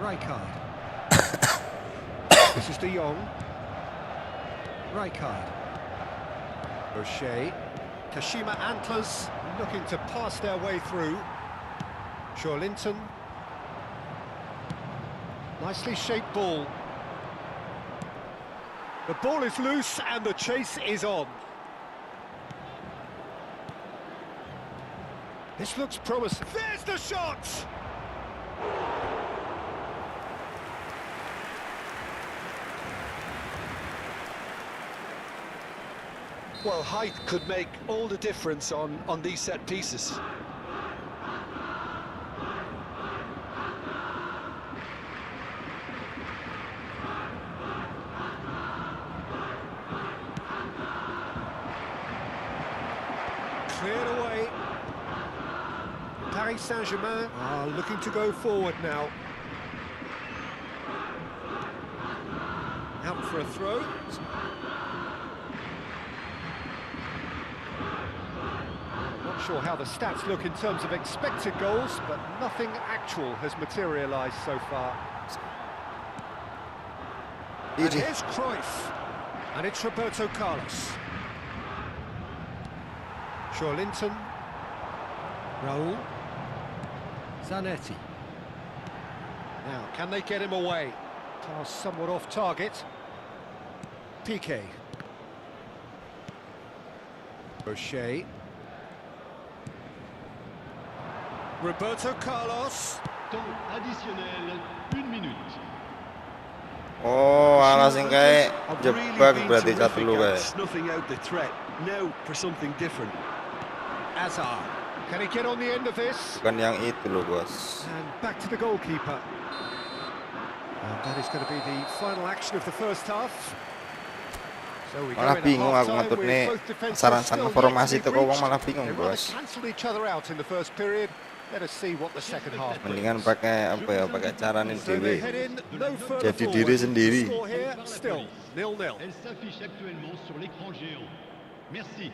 Speaker 1: Rijkaard. This is De Jong. Rijkaard. O'Shea. Kashima Antlers looking to pass their way through. Joelinton. Nicely shaped ball. The ball is loose and the chase is on. This looks promising. There's the shot!
Speaker 2: Well, height could make all the difference on these set pieces.
Speaker 1: Cleared away. Paris Saint-Germain are looking to go forward now. Out for a throw. Not sure how the stats look in terms of expected goals, but nothing actual has materialised so far. And here's Cruyff. And it's Roberto Carlos. Joelinton. Raul. Zanetti. Now, can they get him away? Pass somewhat off target. Piqué. O'Shea. Roberto Carlos.
Speaker 5: Temps additionnel, 1 minute.
Speaker 3: Oh, ala sing kae
Speaker 2: Have
Speaker 3: jebak
Speaker 2: been
Speaker 3: berarti
Speaker 2: terrific
Speaker 3: satu lu
Speaker 2: at
Speaker 3: kae.
Speaker 2: snuffing out the threat. Now for something different.
Speaker 1: Azar. Can he get on the end of this?
Speaker 3: Bukan yang itu loh, Bos.
Speaker 1: And back to the goalkeeper. And that is going to be the final action of the first half. So we
Speaker 3: Malah
Speaker 1: go in at
Speaker 3: bingung aku
Speaker 1: half-time
Speaker 3: ngatur
Speaker 1: with
Speaker 3: nih
Speaker 1: both defenses
Speaker 3: saran-saran
Speaker 1: still yet
Speaker 3: formasi
Speaker 1: to be
Speaker 3: teko wong
Speaker 1: breached.
Speaker 3: malah bingung,
Speaker 1: They rather
Speaker 3: Bos.
Speaker 1: cancelled each other out in the first period. Let us see what the second half
Speaker 3: Mendingan
Speaker 1: brings.
Speaker 3: pakai apa ya, pakai cara nih
Speaker 1: So they
Speaker 3: dewe.
Speaker 1: head in no further
Speaker 3: Jadi diri
Speaker 1: forward.
Speaker 3: sendiri.
Speaker 1: The score here still 0-0.
Speaker 5: Elle s'affiche actuellement sur l'écran géant. Merci.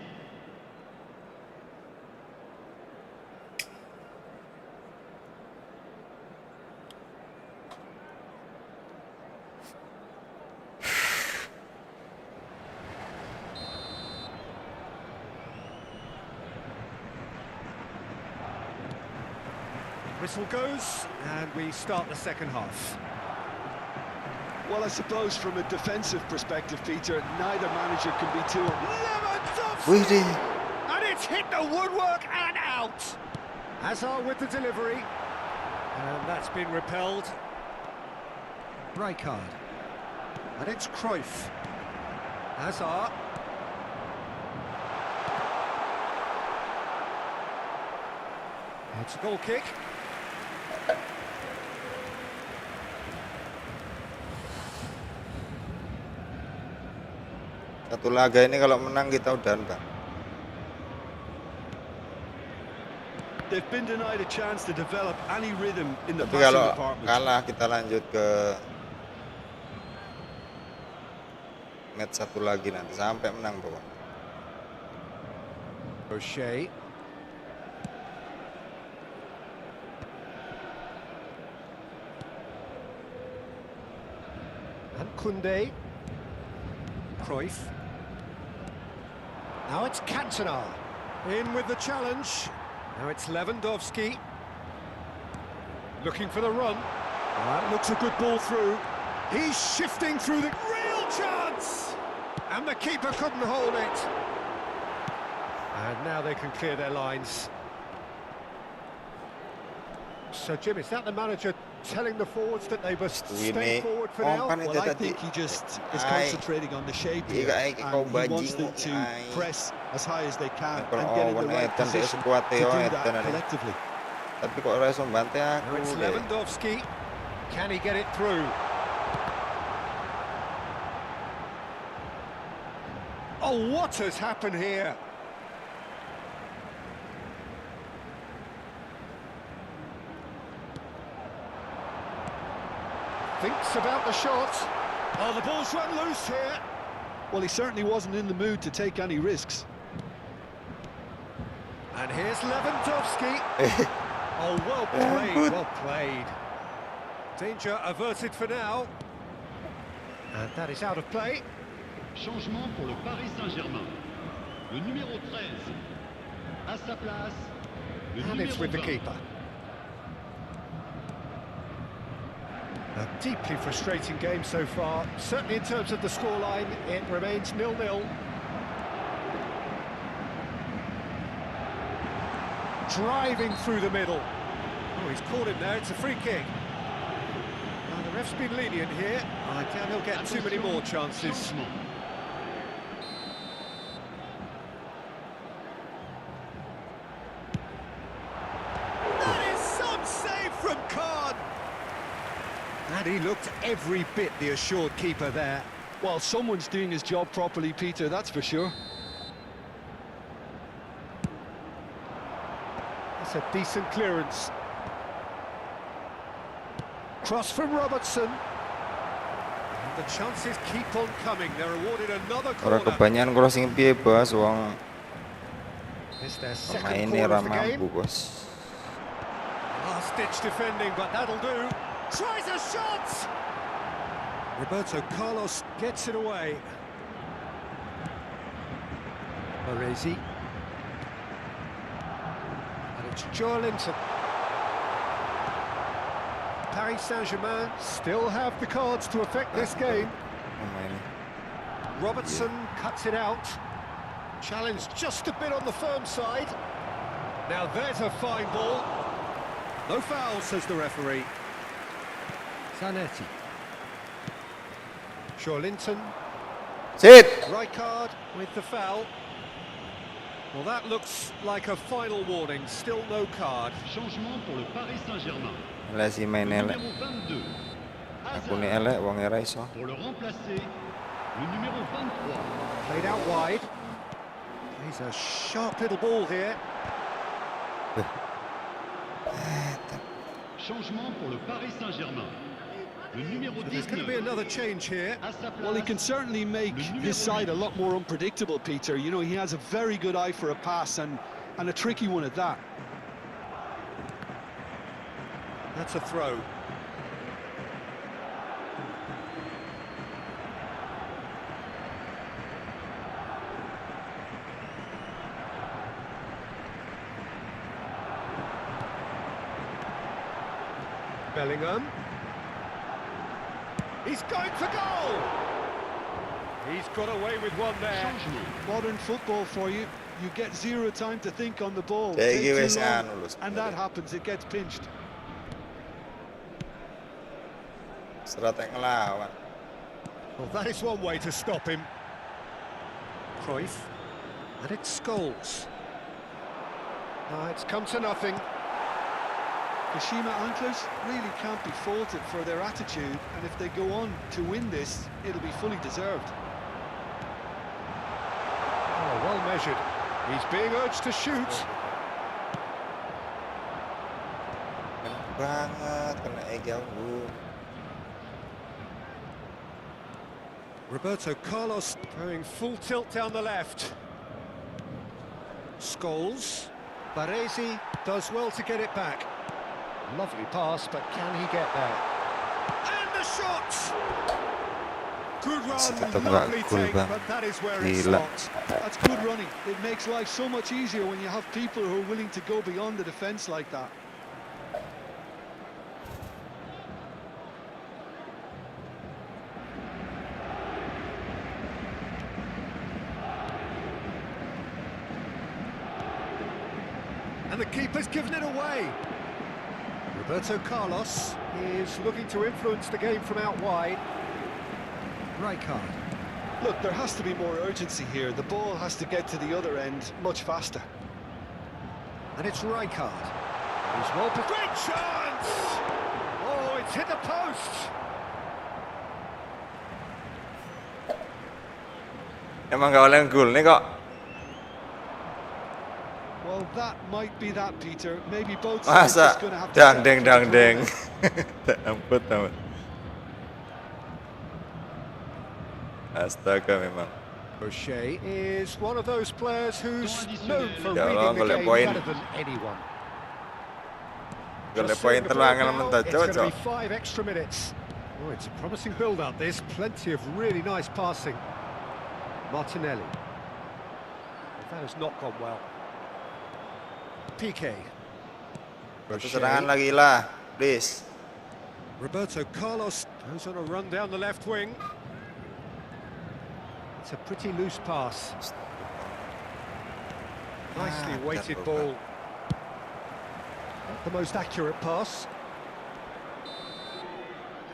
Speaker 1: Whistle goes, and we start the second half.
Speaker 2: Well, I suppose from a defensive perspective, Peter, neither manager can be too...
Speaker 3: Wih deh.
Speaker 1: And it's hit the woodwork and out. Hazard with the delivery. And that's been repelled. Rijkaard. And it's Cruyff. Hazard. It's a goal kick.
Speaker 3: Satu laga ini kalau menang kita udahan, Bang.
Speaker 2: They've been denied a chance to develop any rhythm in the
Speaker 3: Tapi
Speaker 2: passing
Speaker 3: kalau
Speaker 2: department.
Speaker 3: kalah kita lanjut ke match satu lagi nanti sampai menang pokoknya.
Speaker 1: O'Shea. And Koundé. Cruyff. Now it's Cantona. In with the challenge. Now it's Lewandowski. Looking for the run. That looks a good ball through. He's shifting through the... Real chance! And the keeper couldn't hold it. And now they can clear their lines. So, Jim, is that the manager telling the forwards that they must stay forward for now?
Speaker 3: Umpan itu
Speaker 2: Well, I
Speaker 3: tadi.
Speaker 2: think he just is
Speaker 3: Ay.
Speaker 2: concentrating on the shape
Speaker 3: Iya,
Speaker 2: here,
Speaker 3: ay, kau
Speaker 2: and he wants
Speaker 3: bajingan,
Speaker 2: them to
Speaker 3: ay.
Speaker 2: press as high as they can
Speaker 3: Kalau
Speaker 2: and get in the
Speaker 3: Owen
Speaker 2: right
Speaker 3: Edan dia
Speaker 2: position
Speaker 3: sekuat
Speaker 2: to
Speaker 3: Theo
Speaker 2: do
Speaker 3: Edan
Speaker 2: that
Speaker 3: ada.
Speaker 2: collectively.
Speaker 3: Tapi kok reso bantai
Speaker 1: Now
Speaker 3: aku
Speaker 1: it's
Speaker 3: deh.
Speaker 1: Lewandowski. Can he get it through? Oh, what has happened here? Thinks about the shot. Oh, the ball's run loose here.
Speaker 2: Well, he certainly wasn't in the mood to take any risks.
Speaker 1: And here's Lewandowski. Oh, well played, well played. Danger averted for now. And that is out of play.
Speaker 5: Changement pour le Paris Saint-Germain. Le numéro 13. À sa place, le
Speaker 1: And it's
Speaker 5: numéro
Speaker 1: with the
Speaker 5: 20.
Speaker 1: keeper. A deeply frustrating game so far. Certainly in terms of the scoreline, it remains 0-0. Driving through the middle. Oh, he's caught him there, it's a free kick. Well, the ref's been lenient here. I doubt he'll get too many more chances.
Speaker 5: Changement.
Speaker 1: That is some save from Kahn! And he looked every bit the assured keeper there.
Speaker 2: Well, someone's doing his job properly, Peter, that's for sure.
Speaker 1: That's a decent clearance. Cross from Robertson. And the chances keep on coming. They're awarded another
Speaker 3: Ora
Speaker 1: corner.
Speaker 3: kebanyakan crossing piye, Bos. Wong
Speaker 1: It's their second
Speaker 3: pemainnya
Speaker 1: corner
Speaker 3: ra
Speaker 1: of the game.
Speaker 3: mampu, Bos.
Speaker 1: Last-ditch defending, but that'll do. Tries a shot! Roberto Carlos gets it away. Baresi. And it's Joelinton. Paris Saint-Germain still have the cards to affect this game.
Speaker 3: Pemainnya.
Speaker 1: Robertson cuts it out. Challenge just a bit on the firm side. Now there's a fine ball. No foul, says the referee. Zanetti. Joelinton.
Speaker 3: Sit.
Speaker 1: Rijkaard with the foul. Well, that looks like a final warning. Still no card.
Speaker 5: Changement pour le Paris Saint-Germain.
Speaker 3: Elek sih main
Speaker 5: Le
Speaker 3: elek.
Speaker 5: numéro 22.
Speaker 3: Aku nih
Speaker 5: Hazard.
Speaker 3: elek, wong ra iso.
Speaker 5: Pour le remplacer, Le numéro 23.
Speaker 1: Played out wide. He's a sharp little ball here.
Speaker 5: Changement pour le Paris Saint-Germain. Le numéro
Speaker 1: So there's going to be
Speaker 5: 19.
Speaker 1: another change here.
Speaker 5: À sa place,
Speaker 2: Well, he can certainly make
Speaker 5: le numéro
Speaker 2: his side a
Speaker 5: 8.
Speaker 2: lot more unpredictable, Peter. You know, he has a very good eye for a pass and a tricky one at that.
Speaker 1: That's a throw. Bellingham. He's going for goal! He's got away with one there.
Speaker 5: Changement.
Speaker 2: Modern football for you. You get zero time to think on the ball.
Speaker 3: Kayak
Speaker 2: Take
Speaker 3: gitu
Speaker 2: too
Speaker 3: wes,
Speaker 2: long,
Speaker 3: anu loh
Speaker 2: and
Speaker 3: sebenarnya.
Speaker 2: that happens. It gets pinched.
Speaker 3: Serat yang ngelawan.
Speaker 1: Well, that is one way to stop him. Cruyff. And it's Scholes. It's come to nothing.
Speaker 2: Kashima Antlers really can't be faulted for their attitude, and if they go on to win this, it'll be fully deserved.
Speaker 1: Oh, well measured. He's being urged to shoot.
Speaker 3: Enak banget kena ganggu.
Speaker 1: Roberto Carlos going full tilt down the left. Scholes. Baresi does well to get it back. Lovely pass, but can he get there? And the shot! Good
Speaker 3: Tetap
Speaker 1: run,
Speaker 3: nggak
Speaker 1: lovely
Speaker 3: gol,
Speaker 1: take,
Speaker 3: Bang.
Speaker 1: but that is where it
Speaker 3: Gila.
Speaker 1: stops.
Speaker 2: That's good running. It makes life so much easier when you have people who are willing to go beyond the defence like that.
Speaker 1: And the keeper's given it away. Roberto Carlos is looking to influence the game from out wide. Rijkaard.
Speaker 2: Look, there has to be more urgency here. The ball has to get to the other end much faster.
Speaker 1: And it's Rijkaard. He's well... Great chance! Oh, it's hit the post!
Speaker 3: Emang gak oleh gol nih kok.
Speaker 2: Well, that might be that, Peter. Maybe both sides
Speaker 3: Masa
Speaker 2: just going to have to...
Speaker 3: dang
Speaker 2: settle
Speaker 3: deng
Speaker 2: for
Speaker 3: dang
Speaker 2: the
Speaker 3: deng.
Speaker 2: draw.
Speaker 3: Ampun amat. Astaga memang.
Speaker 1: O'Shea is one of those players who's known for
Speaker 3: Ya Allah,
Speaker 1: reading the
Speaker 3: golek
Speaker 1: game
Speaker 3: poin.
Speaker 1: better than anyone.
Speaker 3: Golek
Speaker 1: Just
Speaker 3: poin
Speaker 1: soon before
Speaker 3: terlangan
Speaker 1: now,
Speaker 3: mentah
Speaker 1: it's going to
Speaker 3: cocok.
Speaker 1: be 5 extra minutes. Oh, it's a promising build-up. There's plenty of really nice passing. Martinelli. That has not gone well. Piqué.
Speaker 3: Satu serangan lagi lah, please.
Speaker 1: Roberto Carlos goes on a run down the left wing. It's a pretty loose pass. Nicely weighted ball. Not the most accurate pass.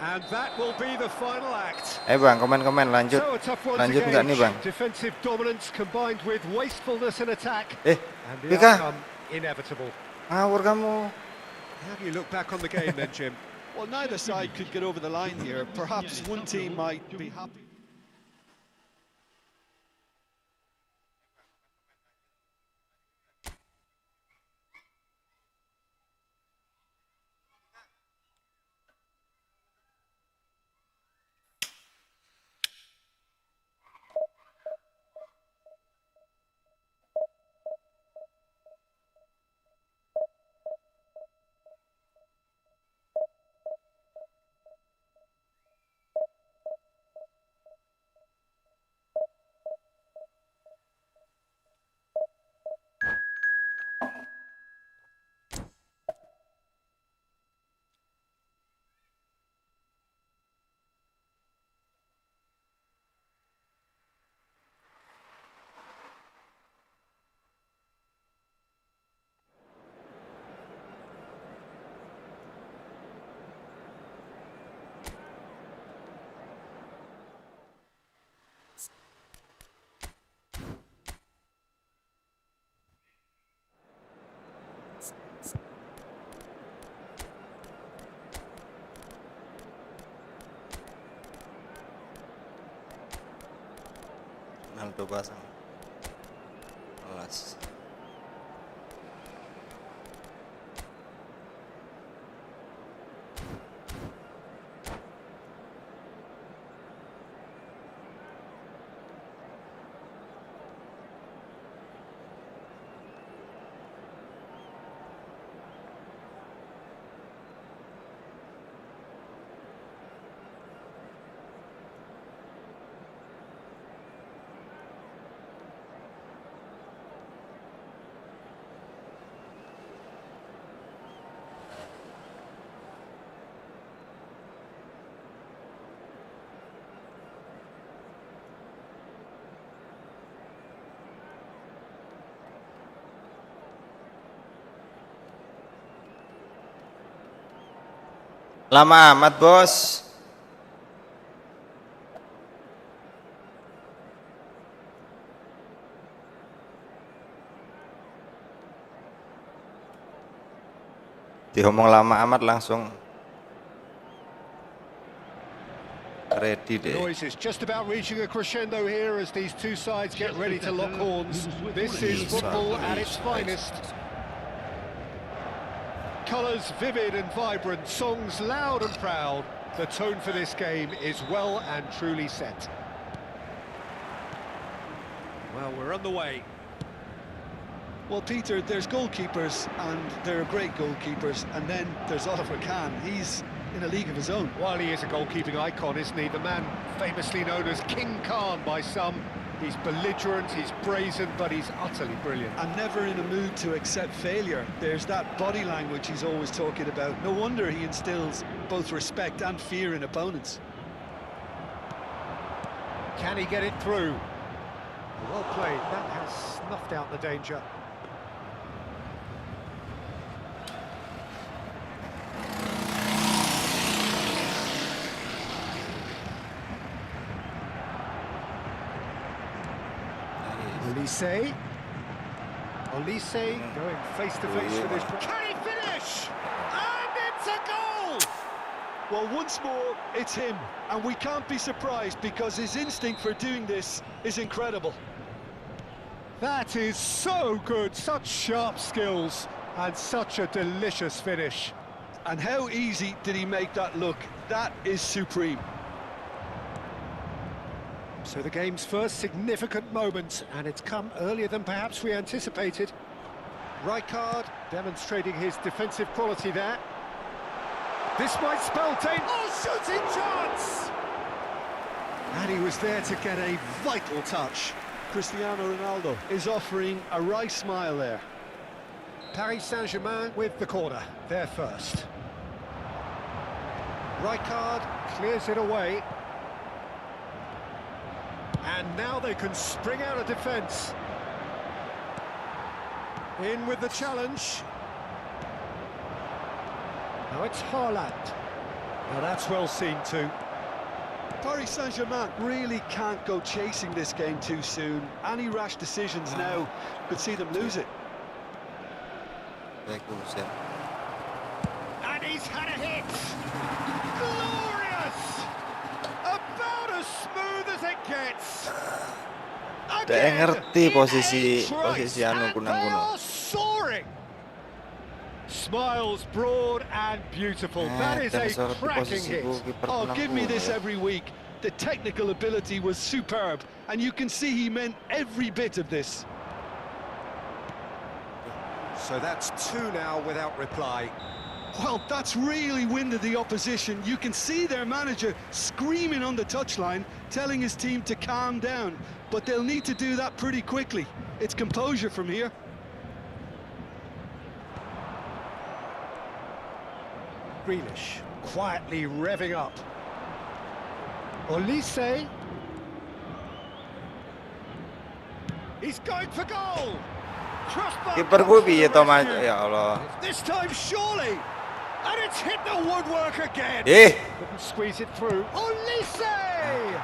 Speaker 1: And that will be the final act.
Speaker 3: Bang, komen-komen lanjut.
Speaker 1: So a tough one
Speaker 3: Lanjut
Speaker 1: to
Speaker 3: nggak nih,
Speaker 1: gauge.
Speaker 3: Bang?
Speaker 1: Defensive dominance combined with wastefulness in attack. And the
Speaker 3: Pika,
Speaker 1: outcome inevitable.
Speaker 3: ngawur kamu.
Speaker 1: How do you look back on the game then, Jim?
Speaker 2: Well, neither side could get over the line here. Perhaps one team might be happy.
Speaker 3: udah pasang. Alas. Lama amat, Bos. Diomong lama amat langsung ready deh.
Speaker 1: Noise is just about reaching a crescendo here as these two sides get ready to lock horns. This is football at its finest. Colours vivid and vibrant, songs loud and proud. The tone for this game is well and truly set. Well, we're on the way.
Speaker 2: Well, Peter, there's goalkeepers, and there are great goalkeepers, and then there's Oliver Kahn. He's in a league of his own.
Speaker 1: While he is a goalkeeping icon, isn't he? The man famously known as King Khan by some. He's belligerent, he's brazen, but he's utterly brilliant.
Speaker 2: And never in a mood to accept failure. There's that body language he's always talking about. No wonder he instills both respect and fear in opponents.
Speaker 1: Can he get it through? Well played. That has snuffed out the danger. Olise going face to face with his... Can he finish? And it's a goal!
Speaker 2: Well, once more, it's him, and we can't be surprised because his instinct for doing this is incredible.
Speaker 1: That is so good, such sharp skills, and such a delicious finish.
Speaker 2: And how easy did he make that look? That is supreme.
Speaker 1: So the game's first significant moment, and it's come earlier than perhaps we anticipated. Rijkaard demonstrating his defensive quality there. This might spell danger. Oh, shooting chance! And he was there to get a vital touch.
Speaker 2: Cristiano Ronaldo is offering a wry smile there.
Speaker 1: Paris Saint-Germain with the corner, there first. Rijkaard clears it away. And now they can spring out of defence. In with the challenge. Now it's Haaland. Now that's well seen too.
Speaker 2: Paris Saint-Germain really can't go chasing this game too soon. Any rash decisions now could see them lose it.
Speaker 1: And he's had a hit. Glorious! About as smooth as it gets.
Speaker 3: Dia ngerti posisi anu kunang-kunang.
Speaker 1: Soaring. Smiles broad and beautiful. That is a cracking hit.
Speaker 2: Oh, give me this every week. The technical ability was superb, and you can see he meant every bit of this.
Speaker 1: So that's two now without reply.
Speaker 2: Well, that's really winded the opposition. You can see their manager screaming on the touchline, telling his team to calm down. But they'll need to do that pretty quickly. It's composure from here.
Speaker 1: Grealish quietly revving up. Olise. He's going for goal.
Speaker 3: Kiper gue piye to Mas? Ya Allah.
Speaker 1: This time surely. And it's hit the woodwork again.
Speaker 3: Eh.
Speaker 1: Couldn't squeeze it through. Olise!